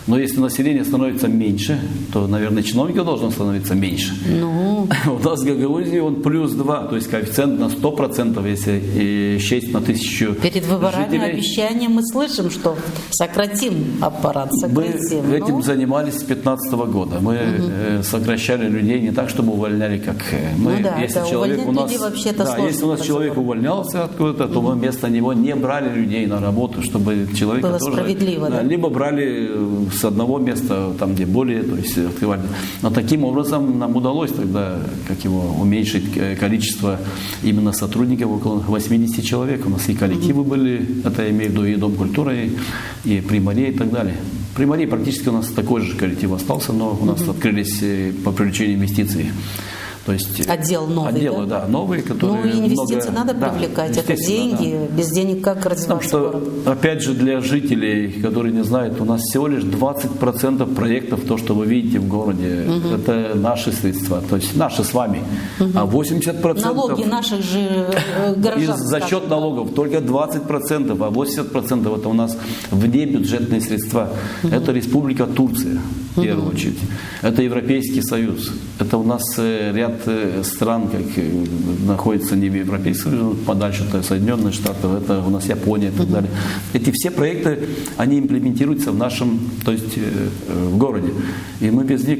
Но если население становится меньше, то, наверное, чиновников должно становиться меньше. Ну. У нас в Гагаузии он +2, то есть коэффициент на 100%, если счесть на 1000 Перед выборами жителей. обещания мы слышим, что сократим аппарат, Мы сократим. этим занимались с 2015 года. Мы сокращали людей не так, чтобы увольняли, как мы. Ну да, если это человек увольнять у нас, людей вообще-то да, сложно если у нас по человек закону. увольнялся откуда-то, то мы вместо него не брали людей на работу, чтобы человека Было тоже... справедливо, да? Либо брали с одного места, там где более, то есть открывали. Но таким образом нам удалось тогда, как его, уменьшить количество именно сотрудников, около 80 человек. У нас и коллективы были, это я имею в виду и Дом культуры, и Примария и так далее. Примария практически у нас такой же коллектив остался, но у нас открылись по привлечению инвестиций. То есть Отдел новый, отделы, да, новые, которые Ну, инвестиции много, надо да, привлекать, это естественно, деньги, да. без денег как Потому развиваться что, город? опять же, для жителей, которые не знают, у нас всего лишь 20% проектов, то, что вы видите в городе, это наши средства, то есть наши с вами. А 80% Налоги наших же горожан. за счет налогов только 20%, а 80% это у нас внебюджетные средства. Это Республика Турция, в первую очередь. Это Европейский Союз. Это у нас ряд стран, как находится не в Европейском Союзе, подальше это Соединенные Штаты, это у нас Япония и так далее. Эти все проекты, они имплементируются в нашем, то есть в городе. И мы без них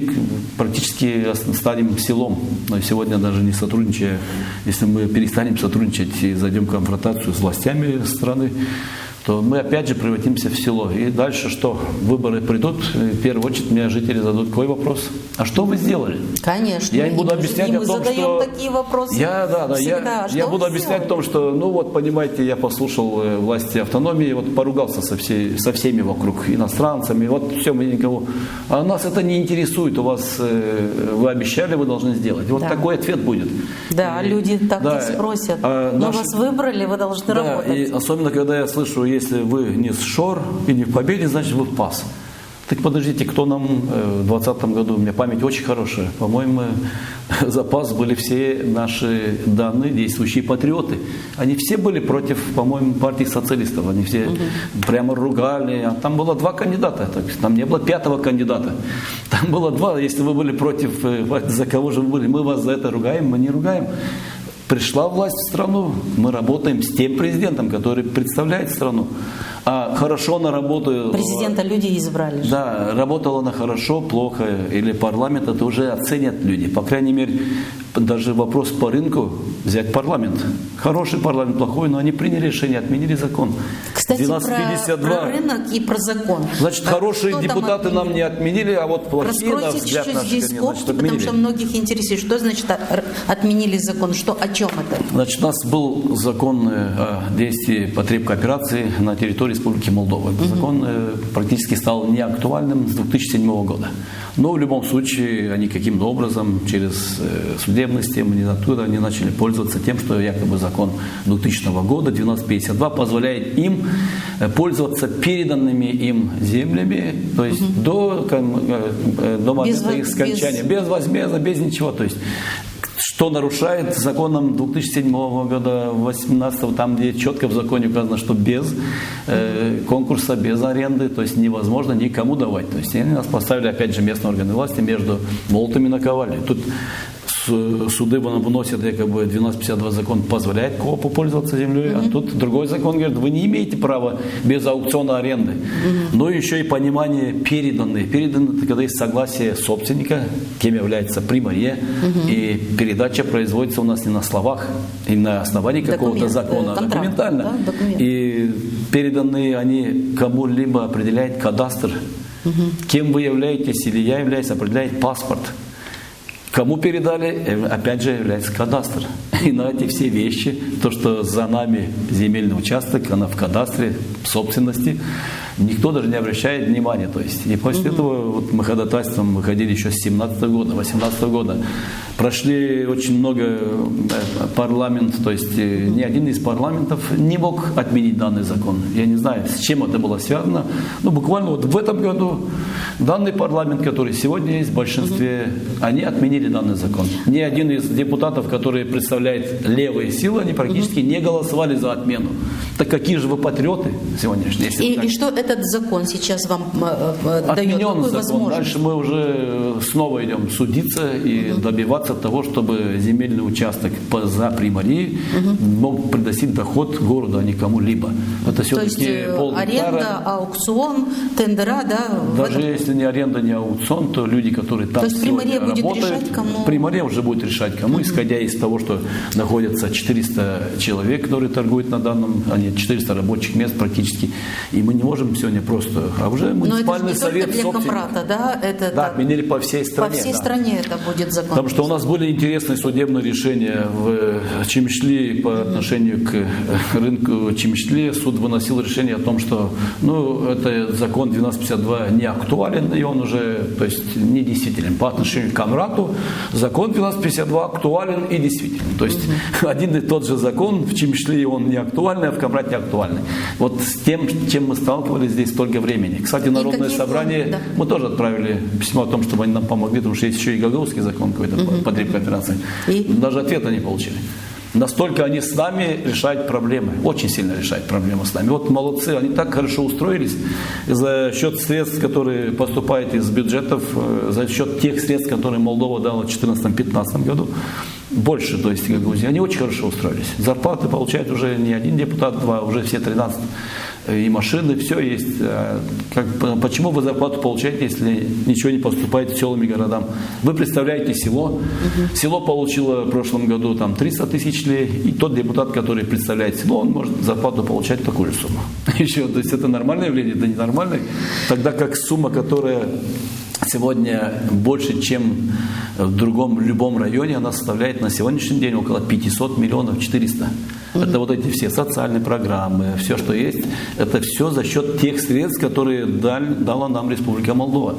практически станем селом. Но сегодня даже не сотрудничая, если мы перестанем сотрудничать и зайдем в конфронтацию с властями страны, то мы опять же превратимся в село. И дальше что? Выборы придут, в первую очередь мне жители зададут какой вопрос? А что вы сделали? Конечно. Я им буду И объяснять мы о том, задаем что... такие вопросы Я всегда. Что буду вы объяснять о сделали? том, что, ну вот, понимаете, я послушал власти автономии, вот поругался со всеми вокруг, иностранцами, вот все, мы никого... А нас это не интересует, у вас, вы обещали, вы должны сделать. Вот Да. такой ответ будет. Да, люди так да, и спросят. а Мы наши- вас выбрали, вы должны Да, работать. и особенно, когда я слышу, если вы не с ШОР и не в Победе, значит вы в ПАС. Так подождите, кто нам в 2020 году, у меня память очень хорошая, по-моему, за ПАС были все наши данные действующие патриоты. Они все были против, по-моему, партии социалистов. Они все прямо ругали. А там было 2 кандидата. Там не было 5-го кандидата. Там было 2. Если вы были против, за кого же вы были? Мы вас за это ругаем, мы не ругаем. Пришла власть в страну, мы работаем с тем президентом, который представляет страну. А хорошо она работает... Президента люди избрали. же. Да, работала она хорошо, плохо, или парламент, это уже оценят люди. По крайней мере, даже вопрос по рынку, взять парламент. Хороший парламент, плохой, но они приняли решение, отменили закон. Кстати, 1252. про рынок и про закон. Значит, А хорошие что там депутаты нам отменили? не отменили, а вот плохие, на Раскройте взгляд чуть-чуть наших, здесь они, скобки, значит, потому отменили. что многих интересует, что значит отменили закон, что, о чем это? Значит, у нас был закон о действии потреб кооперации на территории Республики Молдова. Этот закон практически стал неактуальным с 2007 года. Но в любом случае они каким-то образом через судебную систему, не оттуда, они начали пользоваться тем, что якобы закон 2000 года, 1252, позволяет им пользоваться переданными им землями, то есть до момента их скончания, без возмездия, без ничего. То есть что нарушает законом 2007 года, 18 там, где четко в законе указано, что без конкурса, без аренды, то есть невозможно никому давать. То есть они нас поставили, опять же, местные органы власти между молотом и наковальней. Тут суды выносят, якобы 1252 закон позволяет коопу пользоваться землей, а тут другой закон говорит, вы не имеете права без аукциона аренды. Но еще и понимание переданные. Переданы, это когда есть согласие собственника, кем является Примария, и передача производится у нас не на словах, и на основании какого-то закона, а документально. Да, документ. И переданные они кому-либо определяет кадастр. Кем вы являетесь или я являюсь, определяет паспорт. Кому передали, опять же, является кадастр. И на эти все вещи, то, что за нами земельный участок, она в кадастре собственности, никто даже не обращает внимания. То есть. И после этого вот мы ходатайством выходили еще с 17 года, 18 года. Прошли очень много парламентов, то есть ни один из парламентов не мог отменить данный закон. Я не знаю, с чем это было связано. Но буквально вот в этом году данный парламент, который сегодня есть в большинстве, они отменили данный закон. Ни один из депутатов, которые представляют левые силы, они практически не голосовали за отмену. Так какие же вы патриоты сегодняшние? И что этот закон сейчас вам дает? Отменен Какую закон. возможность? Дальше мы уже снова идем судиться и добиваться того, чтобы земельный участок за примарии мог приносить доход городу, а не кому-либо. Это То все-таки есть полгектара. аренда, аукцион, тендера, да? Даже если не аренда, не аукцион, то люди, которые там То есть примария будет работают, решать, кому? Примария уже будет решать, кому, исходя из того, что находятся 400 человек, которые торгуют на данном, а не 400 рабочих мест практически. И мы не можем сегодня просто, а уже муниципальный совет Но это же не только для Камрата, да? Это да, отменили по всей стране. По всей стране это будет закон. Потому что у нас были интересные судебные решения в Чимишли по отношению к рынку Чимишли. Суд выносил решение о том, что это закон 1252 не актуален, и он уже, то есть, не действителен. По отношению к Камрату закон 1252 актуален и действителен. То есть один и тот же закон в Чимишли он не актуальный, а в Камрате актуальный. Вот с тем, чем мы сталкивались здесь столько времени. Кстати, Народное собрание, мы тоже отправили письмо о том, чтобы они нам помогли, потому что есть еще и Гагаузский закон какой-то по кооперации. Даже ответа не получили. Настолько они с нами решают проблемы, очень сильно решают проблемы с нами. Вот молодцы, они так хорошо устроились за счет средств, которые поступают из бюджетов, за счет тех средств, которые Молдова дала в 2014-2015 году. Больше, то есть Гагаузии. Они очень хорошо устроились. Зарплаты получают уже не один депутат, два, уже все 13. И машины, все есть. Почему вы зарплату получаете, если ничего не поступает в селам и городам? Вы представляете село. Село получило в прошлом году 300 тысяч лей, и тот депутат, который представляет село, он может зарплату получать такую же сумму. Еще, то есть это нормальное явление, это ненормальное. Тогда как сумма, которая сегодня больше, чем в другом любом районе, она составляет на сегодняшний день около 500 миллионов 400. Это вот эти все социальные программы, все, что есть, это все за счет тех средств, которые дала нам Республика Молдова.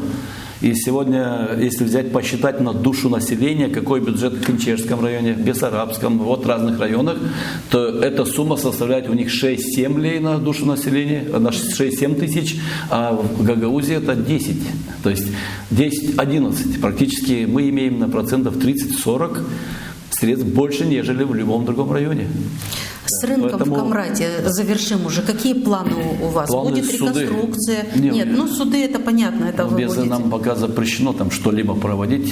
И сегодня, если взять, посчитать на душу населения, какой бюджет в Кинчешском районе, в Бессарабском, вот в разных районах, то эта сумма составляет у них 6-7 лей на душу населения, на 6-7 тысяч, а в Гагаузии это 10. То есть 10-11. Практически мы имеем на процентов 30-40 средств больше, нежели в любом другом районе. С рынком в Камрате завершим уже. Какие планы у вас? Планы будет суды. Реконструкция? Нет, суды это понятно. Это вы без будете. Нам пока запрещено там что-либо проводить.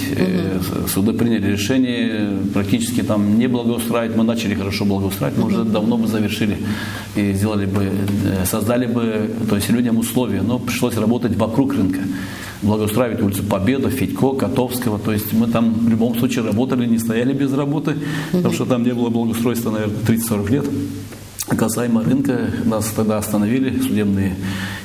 Суды приняли решение практически там не благоустраивать. Мы начали хорошо благоустраивать, мы уже давно бы завершили и сделали бы, создали бы, то есть людям условия. Но пришлось работать вокруг рынка. Благоустраивать улицу Победа, Федько, Котовского. То есть мы там в любом случае работали, не стояли без работы, потому что там не было благоустройства, наверное, 30-40 лет. Касаемо рынка, нас тогда остановили, судебные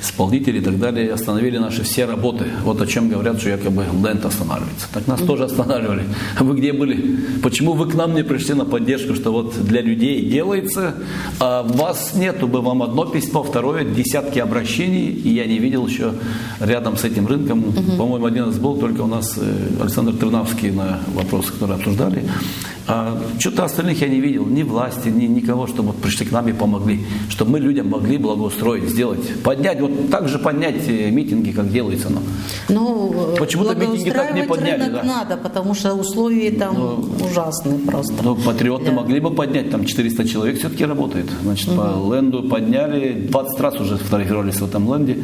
исполнители и так далее, остановили наши все работы. Вот о чем говорят, что якобы ленд останавливается. Так нас тоже останавливали. Вы где были? Почему вы к нам не пришли на поддержку, что вот для людей делается, а вас нету, бы вам одно письмо, второе, десятки обращений, и я не видел еще рядом с этим рынком. По-моему, один раз был, только у нас Александр Тринавский на вопросы, которые обсуждали. А что-то остальных я не видел, ни власти, ни никого, чтобы пришли к нам и помогли, чтобы мы людям могли благоустроить, сделать, поднять, вот так же поднять митинги, как делается. Почему-то митинги так не подняли. Рынок надо, потому что условия там ужасные просто. Патриоты могли бы поднять, там 400 человек все-таки работает. Значит, по ленду подняли, 20 раз уже фотографировались в этом ленде.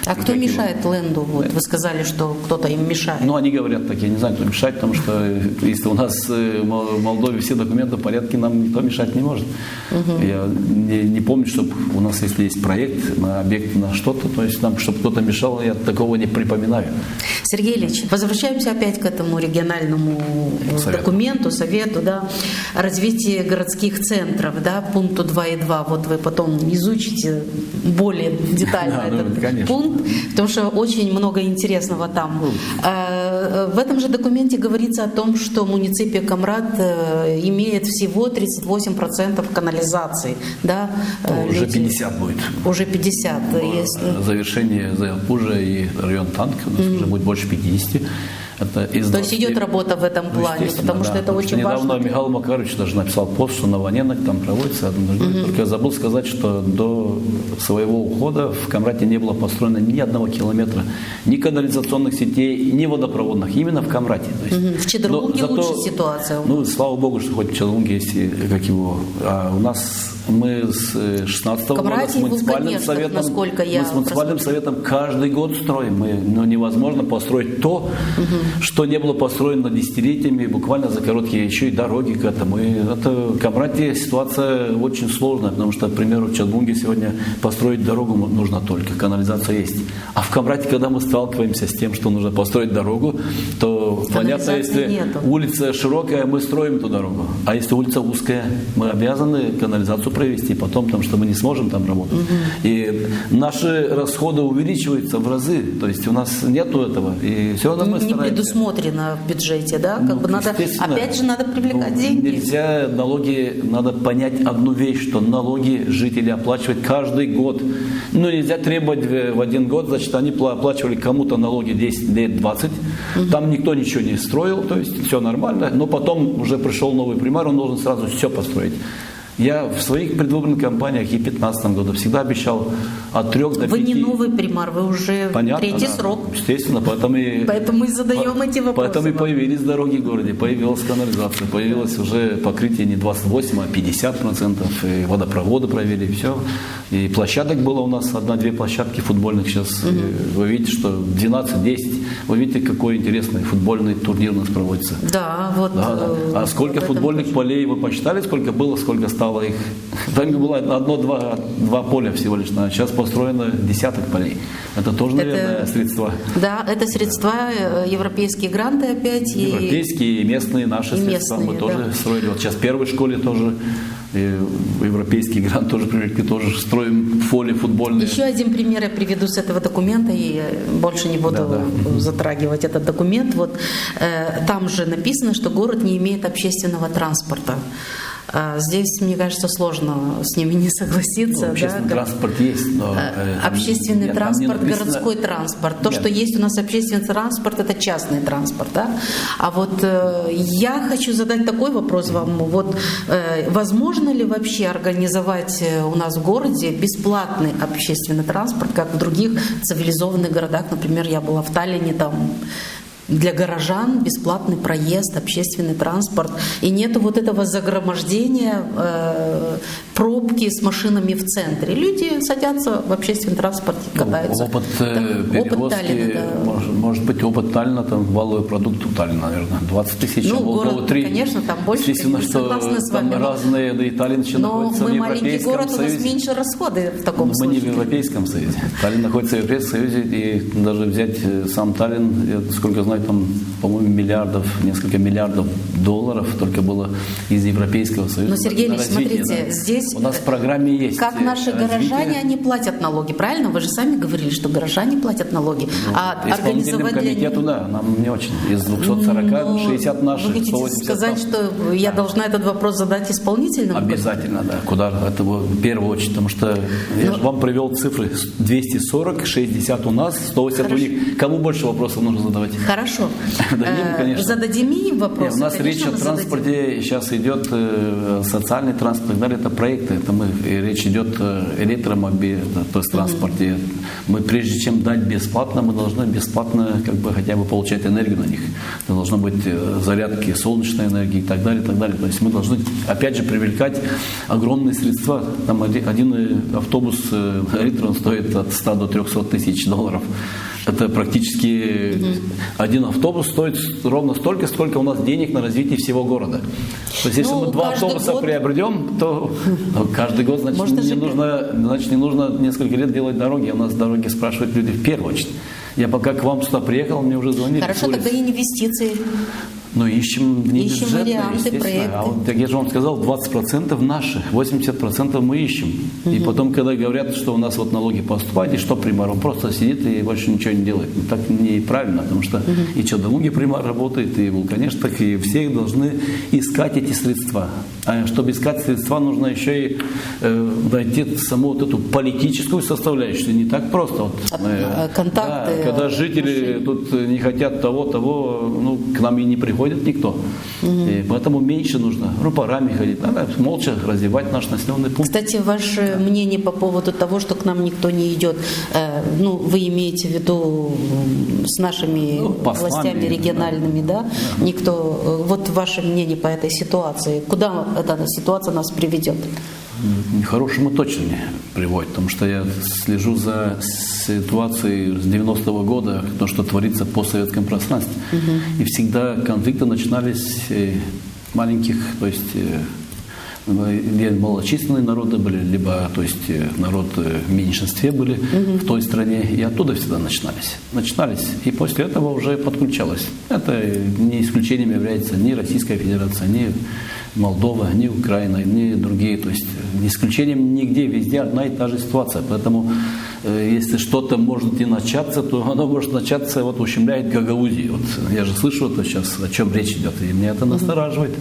А кто мешает ленду? Вот вы сказали, что кто-то им мешает. Они говорят так, я не знаю, кто мешает, потому что если у нас в Молдове все документы в порядке, нам никто мешать не может. Я не помню, чтобы у нас, если есть проект на объект, на что-то, то есть нам, чтобы кто-то мешал, я такого не припоминаю. Сергей Ильич, возвращаемся опять к этому региональному документу, совету, да, развитие городских центров, да, пункту 2.2. Вот вы потом изучите более детально этот пункт, потому что очень много интересного там. В этом же документе говорится о том, что муниципия Камрад имеет всего 38% канализации. Да? Уже 50 будет. Уже 50. Завершение Заялпужа и район Танк у нас уже будет больше 50. Это из То есть идет работа в этом плане, потому что это очень важно. Недавно Михаил Макарович даже написал пост, что Новоненок там проводится. Только я забыл сказать, что до своего ухода в Камраде не было построено ни одного километра ни канализационных сетей, ни водопроводных. Именно в Камраде. В Чедруге лучше ситуация. Ну, слава богу, что хоть в Чедруге есть, как его. А у нас мы с 16-го года с муниципальным советом каждый год строим. Невозможно построить то, что не было построено десятилетиями, буквально за короткие еще и дороги к этому. И это в Камраде ситуация очень сложная, потому что, к примеру, в Чедбунге сегодня построить дорогу нужно только, канализация есть. А в Камраде, когда мы сталкиваемся с тем, что нужно построить дорогу, то понятно, если улица широкая, мы строим эту дорогу. А если улица узкая, мы обязаны канализацию провести потом, потому что мы не сможем там работать. И наши расходы увеличиваются в разы. То есть у нас нету этого. И все равно мы стараемся. Предусмотрено в бюджете, да? Как бы надо, опять же, надо привлекать деньги. Нельзя налоги, надо понять одну вещь, что налоги жители оплачивают каждый год. Ну, нельзя требовать в один год, значит, они оплачивали кому-то налоги 10 лет, 20. Там никто ничего не строил, то есть все нормально. Но потом уже пришел новый примар, он должен сразу все построить. Я в своих предвыборных кампаниях и в 2015 году всегда обещал от 3 до 5. Вы не новый примар, вы уже третий срок. Естественно, поэтому и задаем эти вопросы. Поэтому и появились дороги в городе, появилась канализация, появилось уже покрытие не 28, а 50%, и водопроводы провели, все. И площадок было у нас 1-2 площадки футбольных сейчас. Вы видите, что 12-10. Вы видите, какой интересный футбольный турнир у нас проводится. Да, вот. Да. А сколько футбольных полей вы посчитали, сколько было, сколько стало их? Там было 1-2 поля всего лишь. А сейчас построено десяток полей. Это тоже, наверное, средства. Да, это средства, европейские гранты опять. Европейские и местные наши средства. Мы тоже строили. Вот сейчас в первой школе тоже европейский грант тоже привлекли, тоже строим поле футбольное. Еще один пример я приведу с этого документа, и больше не буду затрагивать этот документ. Вот, там же написано, что город не имеет общественного транспорта. Здесь, мне кажется, сложно с ними не согласиться. Общественный транспорт есть, но... Общественный транспорт, городской транспорт. То, что есть у нас общественный транспорт, это частный транспорт. Да? А вот я хочу задать такой вопрос вам. Вот, возможно ли вообще организовать у нас в городе бесплатный общественный транспорт, как в других цивилизованных городах? Например, я была в Таллине, там для горожан бесплатный проезд, общественный транспорт. И нету вот этого загромождения, пробки с машинами в центре. Люди садятся в общественный транспорт и катаются. Опыт перевозки, может быть, опыт Таллина, там валовый продукт у Таллина, наверное, 20 тысяч. Ну, город, конечно, там больше, естественно, согласна с вами. Там разные, да и Таллин еще находится в Европейском город, Союзе. У нас меньше расходы в таком случае. Мы не в Европейском Союзе. Таллин находится в Европейском Союзе, и даже взять сам Таллин, я, сколько знаю, там, по-моему, несколько миллиардов долларов только было из Европейского Союза. Но, Сергей Ильич, смотрите, здесь у нас в программе есть. Как наши горожане, они платят налоги, правильно? Вы же сами говорили, что горожане платят налоги. А организовать комитету, да, нам не очень. Из 240, 60 наших, вы хотите 180 сказать, что я должна этот вопрос задать исполнительному? Обязательно, да. Куда? Это в первую очередь, потому что я же вам привел цифры 240, 60 у нас, 180 у них. Кому больше вопросов нужно задавать? Хорошо. Зададим им вопросы. У нас речь о транспорте сейчас идет, социальный транспорт и так далее, это проекты. Это речь идет о электромобиле, то есть транспорте. Мы прежде чем дать бесплатно, мы должны бесплатно хотя бы получать энергию на них. Это должно быть зарядки солнечной энергии и так далее, и так далее. То есть мы должны, опять же, привлекать огромные средства. Там один автобус электron стоит от 100 до 300 тысяч долларов. Это практически один автобус стоит ровно столько, сколько у нас денег на развитие всего города. То есть, если мы 2 автобуса приобретем, то каждый год, значит, не нужно несколько лет делать дороги. У нас дороги спрашивают люди в первую очередь. Я пока к вам сюда приехал, мне уже звонили. Хорошо, тогда и инвестиции. Ну, ищем не Ищем бюджетные, варианты, естественно. проекты. А вот, так я же вам сказал, 20% наши, 80% мы ищем. И потом, когда говорят, что у нас вот налоги поступают, и что примар, он просто сидит и больше ничего не делает. Ну, так неправильно, потому что и Чадамуги примар работает, и конечно, так и все должны искать эти средства. А чтобы искать средства, нужно еще и найти саму вот эту политическую составляющую. Не так просто. Вот, контакты. Да, когда жители тут не хотят того, ну, к нам и не приходят никто. И поэтому меньше нужно рупорами ходить. Надо молча развивать наш населенный пункт. Кстати, ваше мнение по поводу того, что к нам никто не идет, ну, вы имеете в виду с нашими властями региональными, да? Никто. Вот ваше мнение по этой ситуации. Куда эта ситуация нас приведет? К хорошему точно не приводит, потому что я слежу за ситуацией с 90-го года, то, что творится в постсоветском пространстве. И всегда конфликты начинались маленьких, то есть где малочисленные народы были, либо то есть народ в меньшинстве были в той стране, и оттуда всегда начинались. И после этого уже подключалось. Это не исключением является ни Российская Федерация, ни Молдова, ни Украина, ни другие. То есть не исключением нигде, везде одна и та же ситуация. Поэтому если что-то может и начаться, то оно может начаться, вот ущемляет Гагаузию. Вот я же слышу это сейчас, о чем речь идет, и меня это настораживает.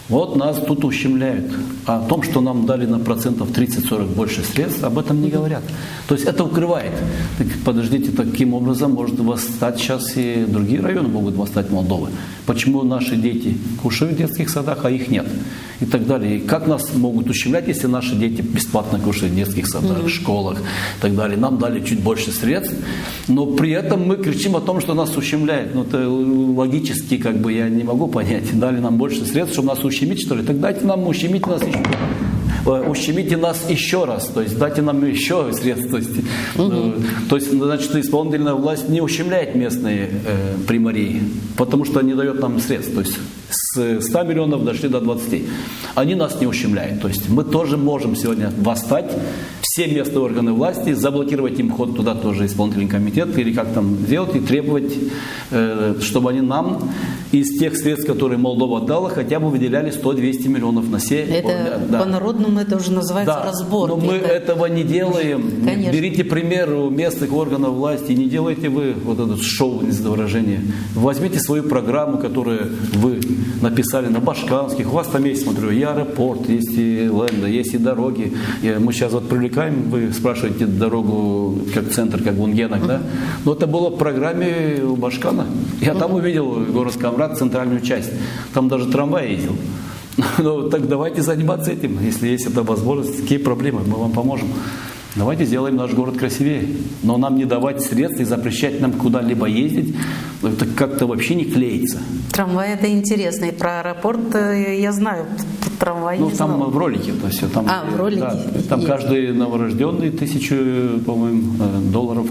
Вот нас тут ущемляют. А о том, что нам дали на процентов 30-40 больше средств, об этом не говорят. То есть это укрывает. Так, подождите, таким образом может восстать сейчас и другие районы могут восстать Молдовы. Почему наши дети кушают в детских садах, а их нет? И так далее. И как нас могут ущемлять, если наши дети бесплатно кушают в детских садах, школах и так далее. Нам дали чуть больше средств, но при этом мы кричим о том, что нас ущемляют. Ну, это логически как бы я не могу понять. Дали нам больше средств, чтобы нас ущемить, что ли? Так дайте нам ущемить нас еще. Ущемите нас еще раз, то есть дайте нам еще средства. То есть, значит, исполнительная власть не ущемляет местные примарии, потому что не дает нам средств. То есть с 100 миллионов дошли до 20. Они нас не ущемляют. То есть мы тоже можем сегодня восстать, все местные органы власти, заблокировать им ход туда тоже исполнительный комитет или как там сделать и требовать, чтобы они нам из тех средств, которые Молдова отдала, хотя бы выделяли 100-200 миллионов на все. Это по-народному это уже называется разбор. Но мы этого не делаем. Конечно. Берите пример у местных органов власти, не делайте вы вот этот шоу, не за выражение. Возьмите свою программу, которую вы написали на башканских. У вас там есть, смотрю, и аэропорт, есть и ленда, есть и дороги. Мы сейчас вот привлекаем, вы спрашиваете дорогу как центр, как в Унгенах, да? Но это было в программе у Башкана. Я там увидел город Камрад, центральную часть. Там даже трамвай ездил. Ну, так давайте заниматься этим, если есть эта возможность. Какие проблемы? Мы вам поможем. Давайте сделаем наш город красивее. Но нам не давать средств и запрещать нам куда-либо ездить, это как-то вообще не клеится. Трамвай это интересно. И про аэропорт я знаю. Трамвай не там знал. в ролике. То есть, там, в ролике. Да, там каждый новорожденный 1000, по-моему, долларов.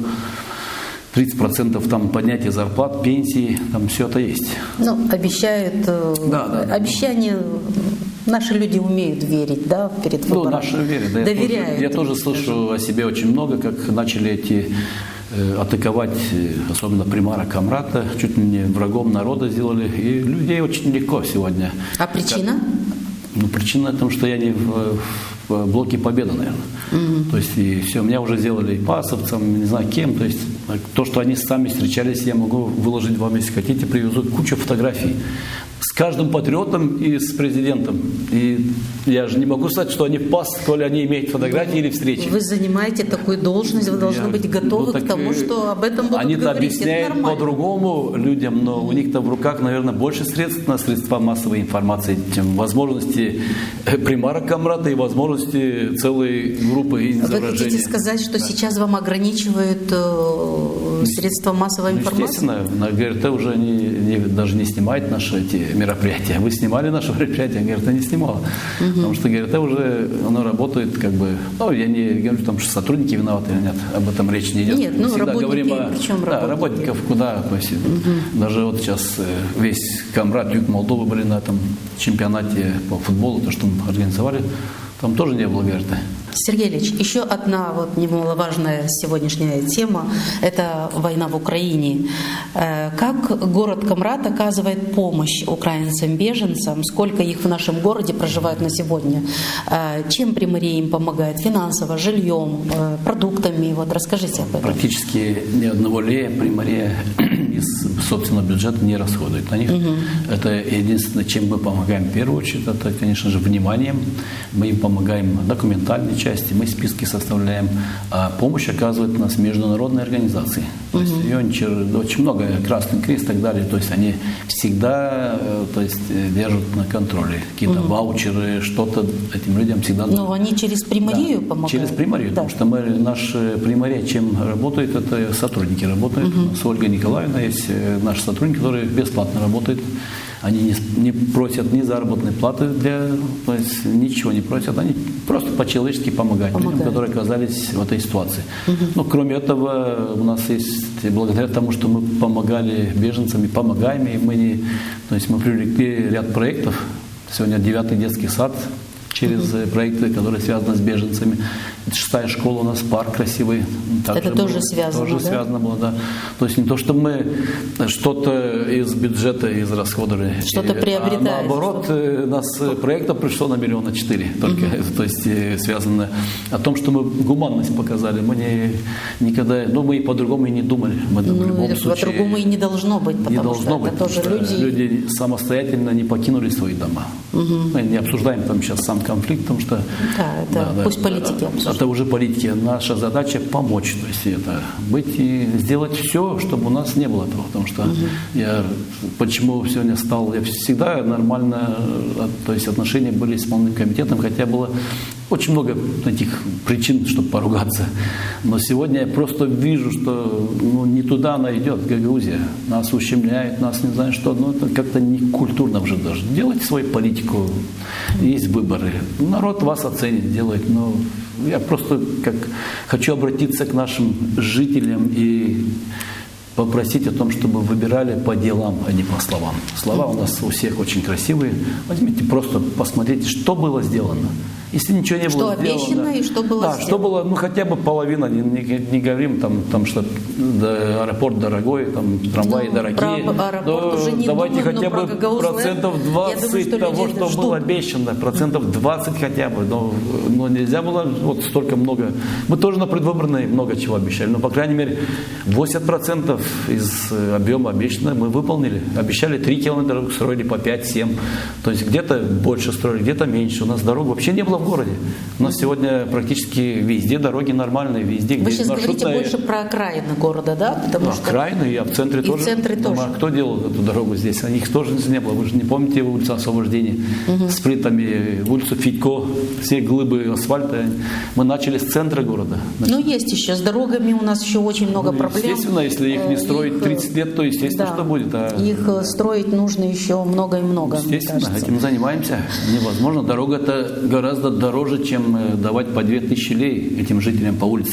30% там поднятие зарплат, пенсии, там все это есть. Ну, обещают, обещания, наши люди умеют верить, да, перед выбором. Ну, наши верят, да. Доверяют. Я тоже слышу о себе очень много, как начали эти атаковать, особенно примара Камрата, чуть ли не врагом народа сделали, и людей очень легко сегодня. А причина? Причина в том, что я не в блоке Победы, наверное. То есть и все, меня уже сделали и пасовцем, не знаю кем. То есть то, что они сами встречались, я могу выложить вам, если хотите, привезу кучу фотографий. С каждым патриотом и с президентом. И я же не могу сказать, что они пас, коли они имеют фотографии или встречи. Вы занимаете такую должность, вы должны быть готовы к тому, что об этом будут они-то говорить. объясняют по-другому людям, но у них-то в руках, наверное, больше средств на средства массовой информации, чем возможности примара Камрата и возможности целой группы изображений. Вы хотите сказать, что сейчас вам ограничивают средства массовой информации? Естественно, на ГРТ уже даже не снимает наши эти мероприятия. Вы снимали наше мероприятие, ГРТ не снимала. Потому что ГРТ уже, оно работает как бы, я не говорю, там, что сотрудники виноваты или нет, об этом речь не идет. Нет, мы всегда работники, говорим причем работников куда относить. Даже вот сейчас весь Камрад, юг Молдовы были на этом чемпионате по футболу, то, что мы организовали, там тоже не было ГРТ. Сергей Ильич, еще одна вот немаловажная сегодняшняя тема – это война в Украине. Как город Камрад оказывает помощь украинцам-беженцам? Сколько их в нашем городе проживают на сегодня? Чем Приморье им помогает? Финансово, жильем, продуктами? Вот расскажите об этом. Практически ни одного лея Приморье из собственного бюджета не расходует на них. Это единственное, чем мы помогаем в первую очередь, это, конечно же, вниманием. Мы им помогаем в документальной части, мы списки составляем, а помощь оказывают у нас международные организации. То есть очень много, Красный Крест и так далее, то есть они всегда держат на контроле какие-то ваучеры, что-то этим людям всегда нужно. Но они через Приморью помогают? Через Приморью, да. Потому что наш Приморье, чем работает, это сотрудники работают. С Ольгой Николаевной есть наши сотрудники, которые бесплатно работают. Они не просят ни заработной платы, то есть ничего не просят. Они просто по-человечески помогают людям, которые оказались в этой ситуации. Но кроме этого, у нас есть, благодаря тому, что мы помогали беженцам и помогаем, и мы привлекли ряд проектов. Сегодня 9-й детский сад через проекты, которые связаны с беженцами. 6-я школа у нас, парк красивый. Это тоже связано, тоже связано было, да. То есть не то, что мы что-то из бюджета израсходовали. Что-то приобретаем. А наоборот, у нас проектов пришло на 4 миллиона только. То есть связано о том, что мы гуманность показали. Мы никогда, мы и по-другому и не думали. Мы в любом случае, по-другому и не должно быть, потому что это тоже люди самостоятельно не покинули свои дома. Мы не обсуждаем там сейчас сам конфликт, потому что... Пусть политики обсуждают. Это уже политики. Наша задача помочь, то есть это быть и сделать все, чтобы у нас не было этого. Потому что почему сегодня я всегда нормально, то есть отношения были с исполнительным комитетом, хотя было очень много таких причин, чтобы поругаться. Но сегодня я просто вижу, что не туда она идет, Гагаузия. Нас ущемляет, нас не знаю что. Это как-то не культурно уже даже. Делайте свою политику. Есть выборы. Народ вас оценит, делает. Но я просто хочу обратиться к нашим жителям и попросить о том, чтобы выбирали по делам, а не по словам. Слова у нас у всех очень красивые. Возьмите, просто посмотрите, что было сделано. Если ничего не было сделано... Что обещано и что было сделано. Что было, хотя бы половина, не говорим, что аэропорт дорогой, трамваи дорогие. Давайте хотя бы процентов 20 того, что было обещано, процентов 20 хотя бы. Но нельзя было столько много. Мы тоже на предвыборной много чего обещали, но, по крайней мере, 80% из объема обещанного мы выполнили. Обещали 3 километра, строили по 5-7. То есть где-то больше строили, где-то меньше. У нас дорог вообще не было в городе. У нас сегодня практически везде дороги нормальные, везде, где вы сейчас говорите больше про окраины города, да? Потому что окраины, а в центре тоже. В центре тоже. А кто делал эту дорогу здесь? Их тоже не было. Вы же не помните улицу Освобождения с плитами, улицу Федько, все глыбы асфальта. Мы начали с центра города. Есть еще. С дорогами у нас еще очень много проблем. Естественно, если их не строить 30 лет, то естественно, что будет. Их строить нужно еще много и много. Естественно, этим занимаемся. Невозможно. Дорога-то гораздо дороже, чем давать по 2000 лей этим жителям по улице.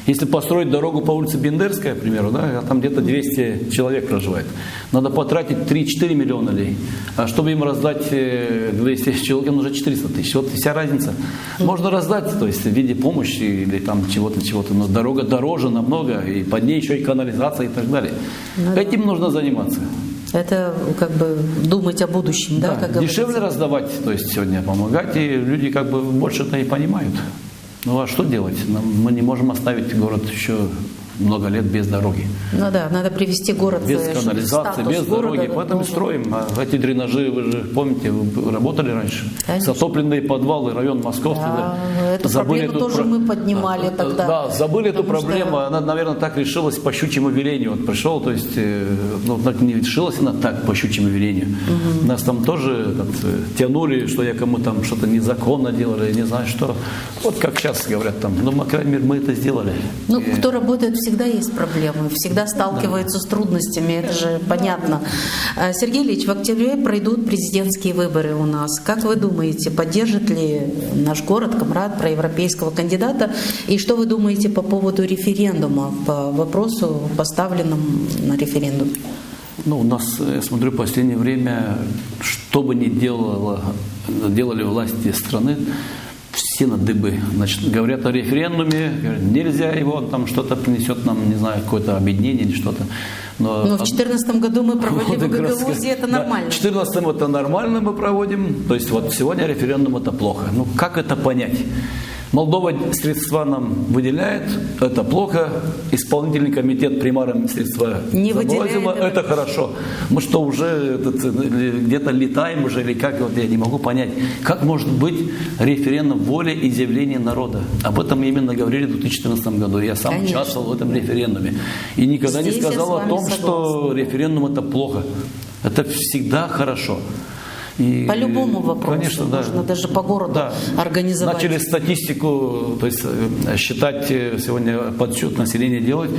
Если построить дорогу по улице Бендерская, к примеру, там где-то 200 человек проживает, надо потратить 3-4 миллиона лей. А чтобы им раздать 200 человек, им нужно 400 тысяч. Вот вся разница. Можно раздать, то есть в виде помощи или там чего-то, но дорога дороже намного, и под ней еще и канализация и так далее. Этим нужно заниматься. Это думать о будущем, да? Как дешевле раздавать, то есть сегодня помогать, и люди больше-то и понимают. А что делать? Мы не можем оставить город еще много лет без дороги. Надо привести город без канализации, без дороги. Поэтому строим. А эти дренажи, вы же помните, вы работали раньше. Конечно. Затопленные подвалы, район Московский. Эту проблему тоже мы поднимали тогда. Да, забыли эту проблему. Она, наверное, так решилась по щучьему велению. Пришел, то есть, не решилась она так по щучьему велению. Нас там тоже тянули, что якобы мы там что-то незаконно делали, не знаю что. Вот как сейчас говорят там. По крайней мере, мы это сделали. Кто работает, всегда есть проблемы, всегда сталкиваются с трудностями, это же понятно. Сергей Ильич, в октябре пройдут президентские выборы у нас. Как вы думаете, поддержит ли наш город Камрад проевропейского кандидата? И что вы думаете по поводу референдума, по вопросу, поставленному на референдум? У нас, я смотрю, в последнее время, что бы ни делали власти страны, все на дыбы. Значит, говорят о референдуме, говорят, нельзя его, он там что-то принесет нам, не знаю, какое-то объединение или что-то. Но в 2014 году мы проводили в Гагаузии, это нормально. В 2014 это нормально мы проводим, то есть вот сегодня референдум это плохо. Ну как это понять? Молдова средства нам выделяет, это плохо. Исполнительный комитет примарам средства не выделяет, это хорошо. Мы что, уже где-то летаем уже или как, вот я не могу понять. Как может быть референдум воли и изъявления народа? Об этом мы именно говорили в 2014 году. Я сам участвовал в этом референдуме. И никогда здесь не сказал о том, что референдум это плохо. Это всегда хорошо. И, по любому вопросу, конечно, можно даже по городу организовать. Начали статистику, то есть считать сегодня подсчет населения делать,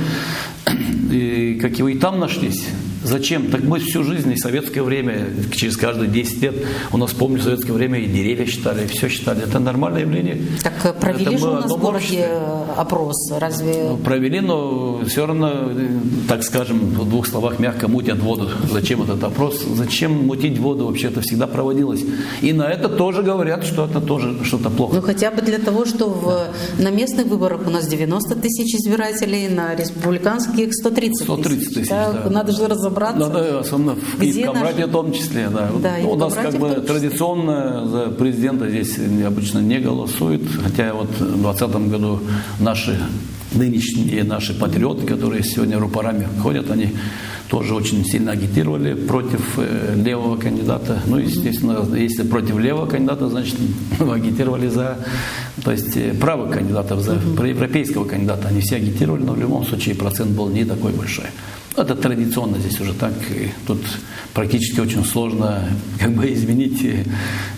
и какие и там нашлись. Зачем? Так мы всю жизнь, и советское время, через каждые 10 лет, у нас, помню, в советское время и деревья считали, и все считали. Это нормальное явление. Так провели же у нас в городе опрос, разве? Провели, но все равно, так скажем, в двух словах мягко мутят воду. Зачем этот опрос? Зачем мутить воду вообще? Это всегда проводилось. И на это тоже говорят, что это тоже что-то плохо. Ну хотя бы для того, что на местных выборах у нас 90 тысяч избирателей, на республиканских 130 тысяч. Да? Надо же разобраться. Да, особенно в Киевском Раде в том числе. Да. У нас как бы традиционно за президента здесь обычно не голосуют, хотя вот в 2020 году наши нынешние наши патриоты, которые сегодня рупорами ходят, они тоже очень сильно агитировали против левого кандидата. Ну, естественно, если против левого кандидата, значит, агитировали за, то есть, правых кандидатов, за проевропейского кандидата. Они все агитировали, но в любом случае процент был не такой большой. Это традиционно здесь уже так. И тут практически очень сложно как бы изменить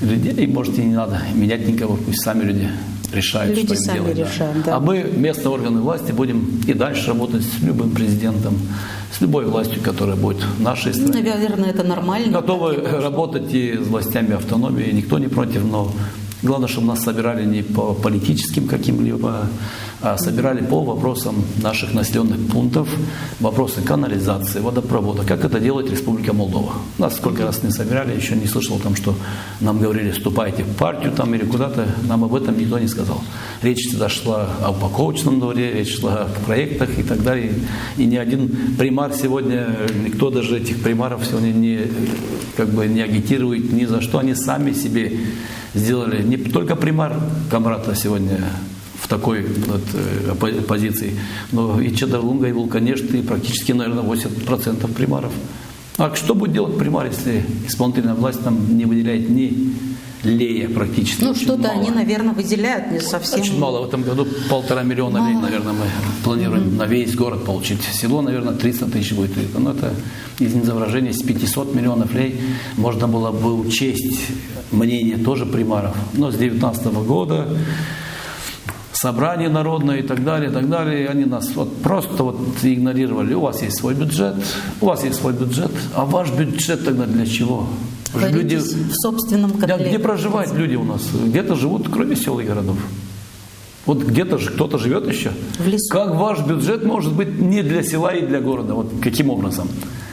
людей. И, может, и не надо менять никого, пусть сами люди решают, люди что им делать. Решают, да. А мы, местные органы власти, будем и дальше работать с любым президентом, с любой властью, которая будет в нашей стране. Ну, наверное, это нормально. Готовы работать и с властями автономии, никто не против, но главное, чтобы нас собирали не по политическим каким-либо, а собирали по вопросам наших населенных пунктов, вопросы канализации, водопровода, как это делает Республика Молдова. Нас сколько раз не собирали, еще не слышал там, что нам говорили, вступайте в партию там или куда-то, нам об этом никто не сказал. Речь всегда шла о упаковочном дворе, речь шла о проектах и так далее. И ни один примар сегодня, никто даже этих примаров сегодня не агитирует ни за что, они сами себе сделали, не только примар Камрата сегодня в такой вот позиции, но и Чедарлунга, и Вулканешт, и практически, наверное, 80% примаров. А что будет делать примар, если исполнительная власть там не выделяет ни лея практически? Ну, что-то они, наверное, выделяют, не совсем. Очень мало. В этом году 1,5 миллиона лей, наверное, мы планируем на весь город получить. Село, наверное, 300 тысяч будет. Но это из незавражения с 500 миллионов лей можно было бы учесть мнение тоже примаров. Но с 2019 года собрание народное и так далее, они нас вот просто вот игнорировали. У вас есть свой бюджет, а ваш бюджет тогда для чего? Люди в собственном котле. Где проживают люди у нас? Где-то живут, кроме сел и городов. Вот где-то же кто-то живет еще. В лесу. Как ваш бюджет может быть не для села и для города? Вот каким образом?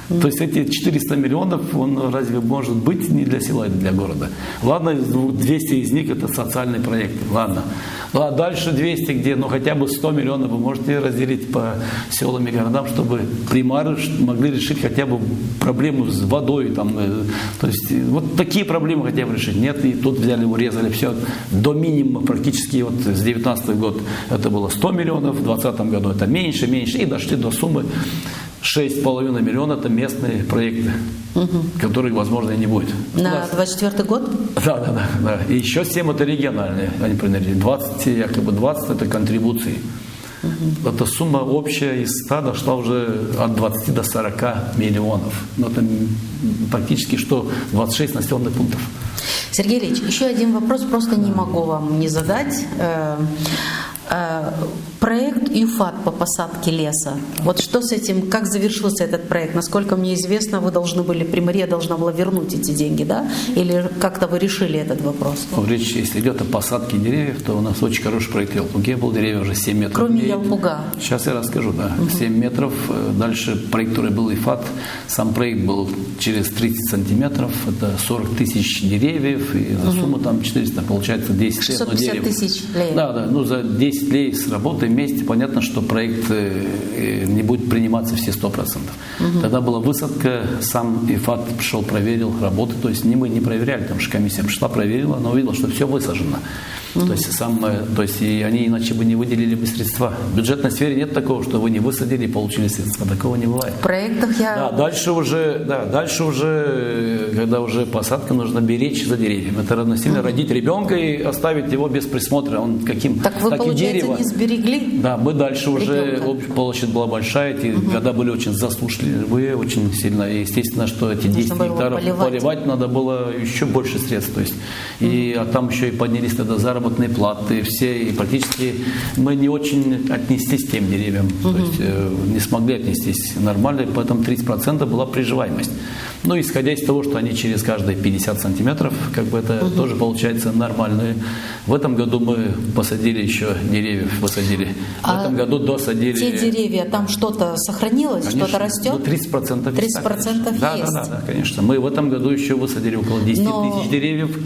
То есть эти 400 миллионов, он разве может быть не для села и для города? Ладно, 200 из них это социальные проекты, ладно. А дальше 200 где? Ну хотя бы 100 миллионов вы можете разделить по селам и городам, чтобы примары могли решить хотя бы проблему с водой. Там, то есть вот такие проблемы хотя бы решить. Нет, и тут взяли, урезали все до минимума практически. Вот с 2019 год это было 100 миллионов, в 2020 году это меньше, и дошли до суммы 6,5 миллиона – это местные проекты, которых, возможно, и не будет. На 24 год? Да. И еще 7 – это региональные, они принадлежат. 20, якобы 20 – это контрибуции. Эта сумма общая из 100 дошла уже от 20 до 40 миллионов. Но это практически что 26 населенных пунктов. Сергей Ильич, еще один вопрос просто не могу вам не задать. Проект ЮФАТ по посадке леса. Вот что с этим, как завершился этот проект? Насколько мне известно, вы должны были, Приморье должна была вернуть эти деньги, да? Или как-то вы решили этот вопрос? Речь, если идет о посадке деревьев, то у нас очень хороший проект Ялпуге был, деревья уже 7 метров. Кроме Ялпуга. Сейчас я расскажу, да. 7 метров. Дальше проект, который был ИФАТ, сам проект был через 30 сантиметров. Это 40 тысяч деревьев. И за сумму там 400, получается 10 лет. 650 тысяч лей. Да. Ну, за 10 лей с работой вместе, понятно, что проект не будет приниматься все 100%. Тогда была высадка, сам ИФАТ пришел, проверил работы. То есть мы не проверяли, там же комиссия пришла, проверила, но увидела, что все высажено. То есть и они иначе бы не выделили бы средства. В бюджетной сфере нет такого, что вы не высадили и получили средства. Такого не бывает. В проектах я... Дальше уже, когда уже посадка, нужно беречь за деревьями. Это равносильно родить ребенка и оставить его без присмотра. Он каким, так вы, получается, не сберегли? Да, мы дальше уже, ребенка. площадь была большая, эти года были очень засушливые, очень сильно. И естественно, что эти 10 гектаров поливать надо было еще больше средств. То есть, а там еще и поднялись тогда заработные платы, все, и практически мы не очень отнеслись к тем деревьям, то есть не смогли отнестись нормально, поэтому 30% была приживаемость. Ну, исходя из того, что они через каждые 50 сантиметров, как бы это тоже получается нормально. В этом году мы посадили еще деревьев, высадили. В этом году досадили. Те деревья, там что-то сохранилось, конечно, что-то растет? 30% 30% есть? Да, конечно. Мы в этом году еще высадили около 10 тысяч деревьев.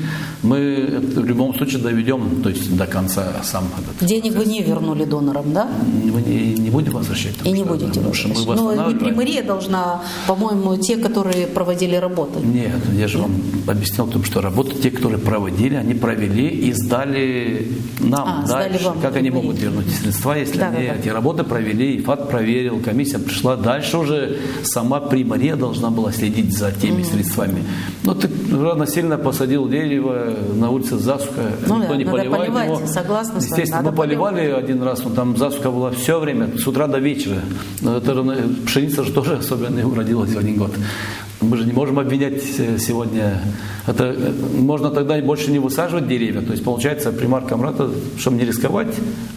Мы это в любом случае доведем, то есть до конца сам этот денег процесс. вы не вернули донорам, да? Мы не будем возвращать. И не будете возвращать. Но не Приморье должна, по-моему, те, которые проводили работы. Нет, я же вам объяснил о том, что работы, те, которые проводили, они провели и сдали нам дальше. Вам, как они могут вернуть средства, если они эти работы провели, ИФАТ проверил, комиссия пришла. Дальше уже сама Приморье должна была следить за теми средствами. Но ты рано сильно посадил дерево, на улице засуха, никто не поливает его. Согласна с вами. Естественно, мы поливали один раз, но там засуха была все время, с утра до вечера. Но это пшеница же тоже особенно не уродилась в один год. Мы же не можем обвинять сегодня. Можно тогда больше не высаживать деревья. То есть, получается, примар Камрата, чтобы не рисковать,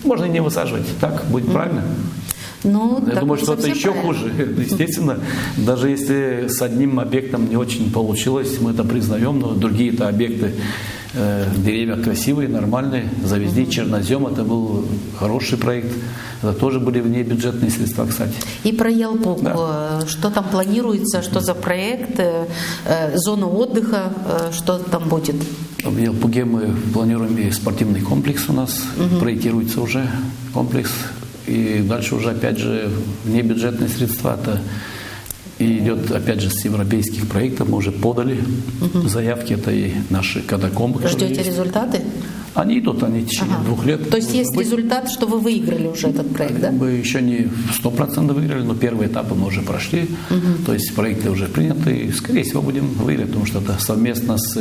можно и не высаживать. Так будет правильно? Ну, я думаю, что это еще правильно. хуже. Естественно, даже если с одним объектом не очень получилось, мы это признаем, но другие-то объекты, деревья красивые, нормальные, завезли чернозем, это был хороший проект. Это тоже были внебюджетные средства, кстати. И про Ялпуг. Да. Что там планируется, что за проект, зона отдыха, что там будет? В Ялпуге мы планируем и спортивный комплекс у нас, проектируется уже комплекс. И дальше уже, опять же, внебюджетные средства. Это и идет, опять же, с европейских проектов. Мы уже подали заявки. Это и наши катакомбы. Ждете результаты? Они идут, они в течение 2 лет. То есть есть результат, что вы выиграли уже этот проект, да? Мы еще не 100% выиграли, но первые этапы мы уже прошли. То есть проекты уже приняты. И, скорее всего, будем выиграть, потому что это совместно с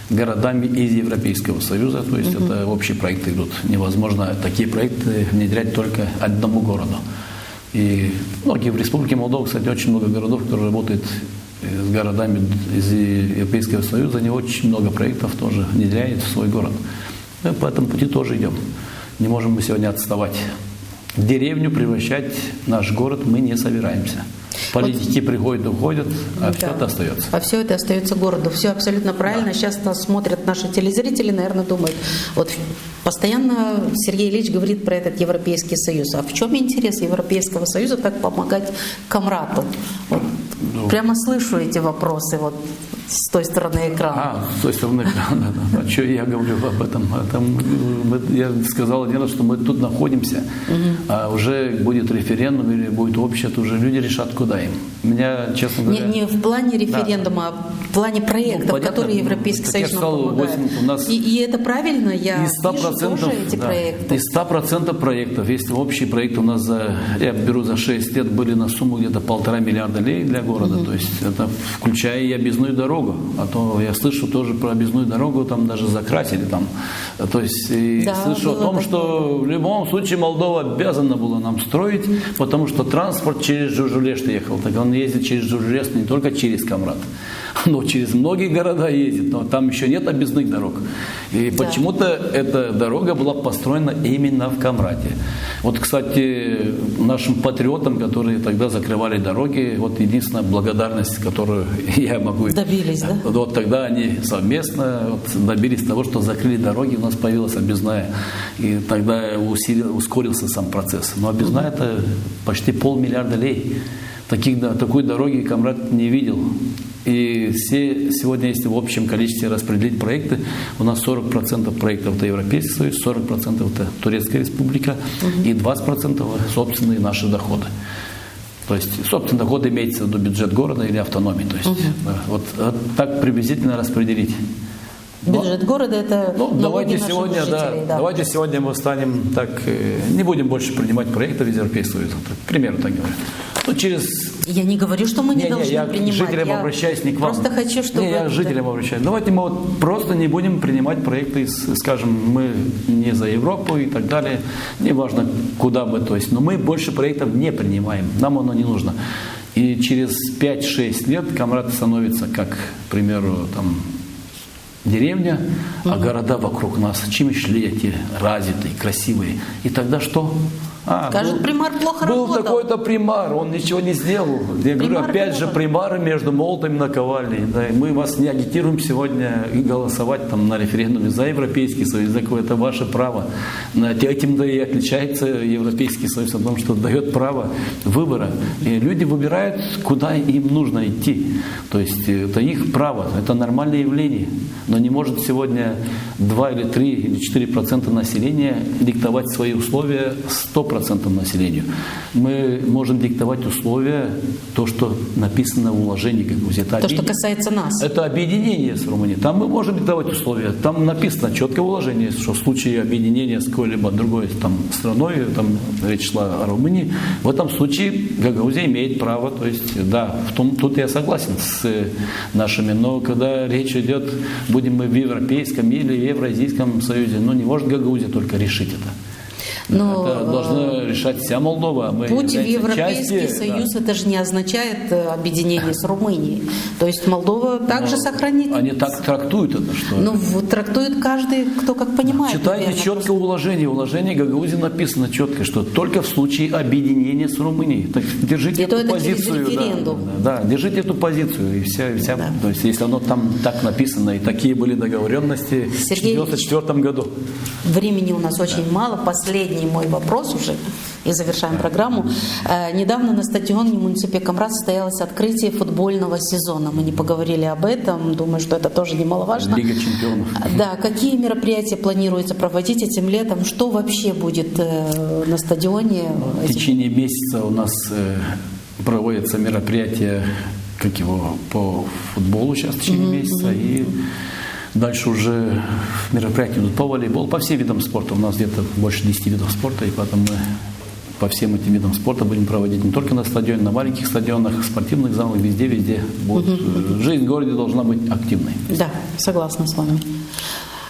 городами из Европейского Союза. То есть это общие проекты идут. Невозможно такие проекты внедрять только одному городу. И многие в Республике Молдова, кстати, очень много городов, которые работают с городами из Европейского Союза, они очень много проектов тоже внедряют в свой город. Мы по этому пути тоже идем. Не можем мы сегодня отставать. В деревню превращать наш город мы не собираемся. Политики приходят, уходят, а все это остается. А все это остается городу. Все абсолютно правильно. Сейчас нас смотрят наши телезрители, наверное, думают, вот постоянно Сергей Ильич говорит про этот Европейский Союз. А в чем интерес Европейского Союза так помогать Камрату? Вот, прямо слышу эти вопросы вот с той стороны экрана. С той стороны экрана, да. А что я говорю об этом? Я сказал один раз, что мы тут находимся, а уже будет референдум или будет общее, то уже люди решат, куда им. Меня, честно говоря... Не в плане референдума, а в плане проектов, которые Европейский Союз нам помогает. И это правильно, я вижу тоже эти проекты. Из 100% проектов, если общие проекты у нас, я беру за 6 лет, были на сумму где-то 1,5 миллиарда лей для города, то есть это включая и объездную дорогу. А то я слышу тоже про объездную дорогу, там даже закрасили там. То есть слышу о том, что в любом случае Молдова обязана была нам строить, потому что транспорт через Жужулешт ехал. Так он ездит через Жужулешт не только через Камрат. но через многие города ездит, но там еще нет объездных дорог. И почему-то эта дорога была построена именно в Камрате. Вот, кстати, нашим патриотам, которые тогда закрывали дороги, вот единственная благодарность, которую я могу... Добились, да? Вот тогда они совместно добились того, что закрыли дороги, у нас появилась объездная. И тогда ускорился сам процесс. Но объездная это почти 500 миллиарда лей. Такой дороги Камрат не видел. И все сегодня, если в общем количестве распределить проекты, у нас 40% проектов это Европейский Союз, 40% это Турецкая Республика и 20% собственные наши доходы. То есть собственный доход имеется в виду бюджет города или автономии. То есть, вот так приблизительно распределить. Бюджет города это давайте наших сегодня, жителей, да. Давайте сегодня мы станем так, не будем больше принимать проектов из Европейского Союза. К примеру, так говорю. Я не говорю, что мы не должны я принимать. К жителям обращаюсь, не к вам. Просто хочу, чтобы... Я к жителям обращаюсь. Давайте мы вот просто не будем принимать проекты, скажем, мы не за Европу и так далее. Неважно, куда мы, то есть. Но мы больше проектов не принимаем. Нам оно не нужно. И через 5-6 лет Камрат становится, как, к примеру, там, деревня, а города вокруг нас чимишлетие, развитые, красивые. И тогда что? Скажет, примар плохо был работал. такой-то примар, он ничего не сделал. Я говорю, опять же, примары между молотом и наковальней. Да, и мы вас не агитируем сегодня и голосовать там, на референдуме за Европейский Союз, за какое-то ваше право. Этим-то и отличается Европейский Союз, о том, что дает право выбора. И люди выбирают, куда им нужно идти. То есть это их право, это нормальное явление. Но не может сегодня 2 или 3 или 4% населения диктовать свои условия 100% населению. Мы можем диктовать условия, то, что написано в уложении Гагаузии. Что касается нас. Это объединение с Румынией. Там мы можем диктовать условия. Там написано четкое уложение, что в случае объединения с какой-либо другой там, страной, там речь шла о Румынии, в этом случае Гагаузия имеет право. То есть, да, тут я согласен с нашими. Но когда речь идет, будем мы в Европейском или Евразийском Союзе, не может Гагаузия только решить это. Но это должна решать вся Молдова. Мы путь в Европейский Союз это же не означает объединение с Румынией. То есть Молдова также сохранит. Они так трактуют это, что. Трактует каждый, кто как понимает. Читайте наверное, четко уложение. В уложении Гагаузии написано четко, что только в случае объединения с Румынией. Так держите эту позицию. Да, держите эту позицию. И вся. Да. То есть, если оно там так написано, и такие были договоренности в 1994 году. Времени у нас очень мало. Последний мой вопрос уже, и завершаем программу. Недавно на стадионе муниципе Камрат состоялось открытие футбольного сезона. Мы не поговорили об этом, думаю, что это тоже немаловажно. Лига чемпионов. Да, какие мероприятия планируется проводить этим летом? Что вообще будет на стадионе? В течение месяца у нас проводятся мероприятия, по футболу сейчас в течение месяца, и дальше уже мероприятия идут по волейболу, по всем видам спорта. У нас где-то больше 10 видов спорта, и поэтому мы по всем этим видам спорта будем проводить не только на стадионе, на маленьких стадионах, спортивных залах, везде. Жизнь в городе должна быть активной. Да, согласна с вами.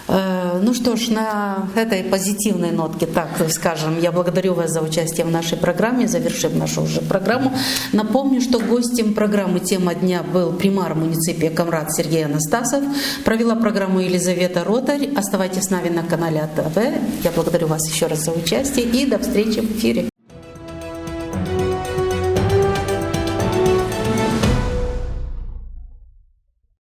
Ну что ж, на этой позитивной нотке, так скажем, я благодарю вас за участие в нашей программе, завершим нашу уже программу. Напомню, что гостем программы «Тема дня» был примар муниципия Камрат Сергей Анастасов. Провела программу Елизавета Ротарь. Оставайтесь с нами на канале АТВ. Я благодарю вас еще раз за участие и до встречи в эфире.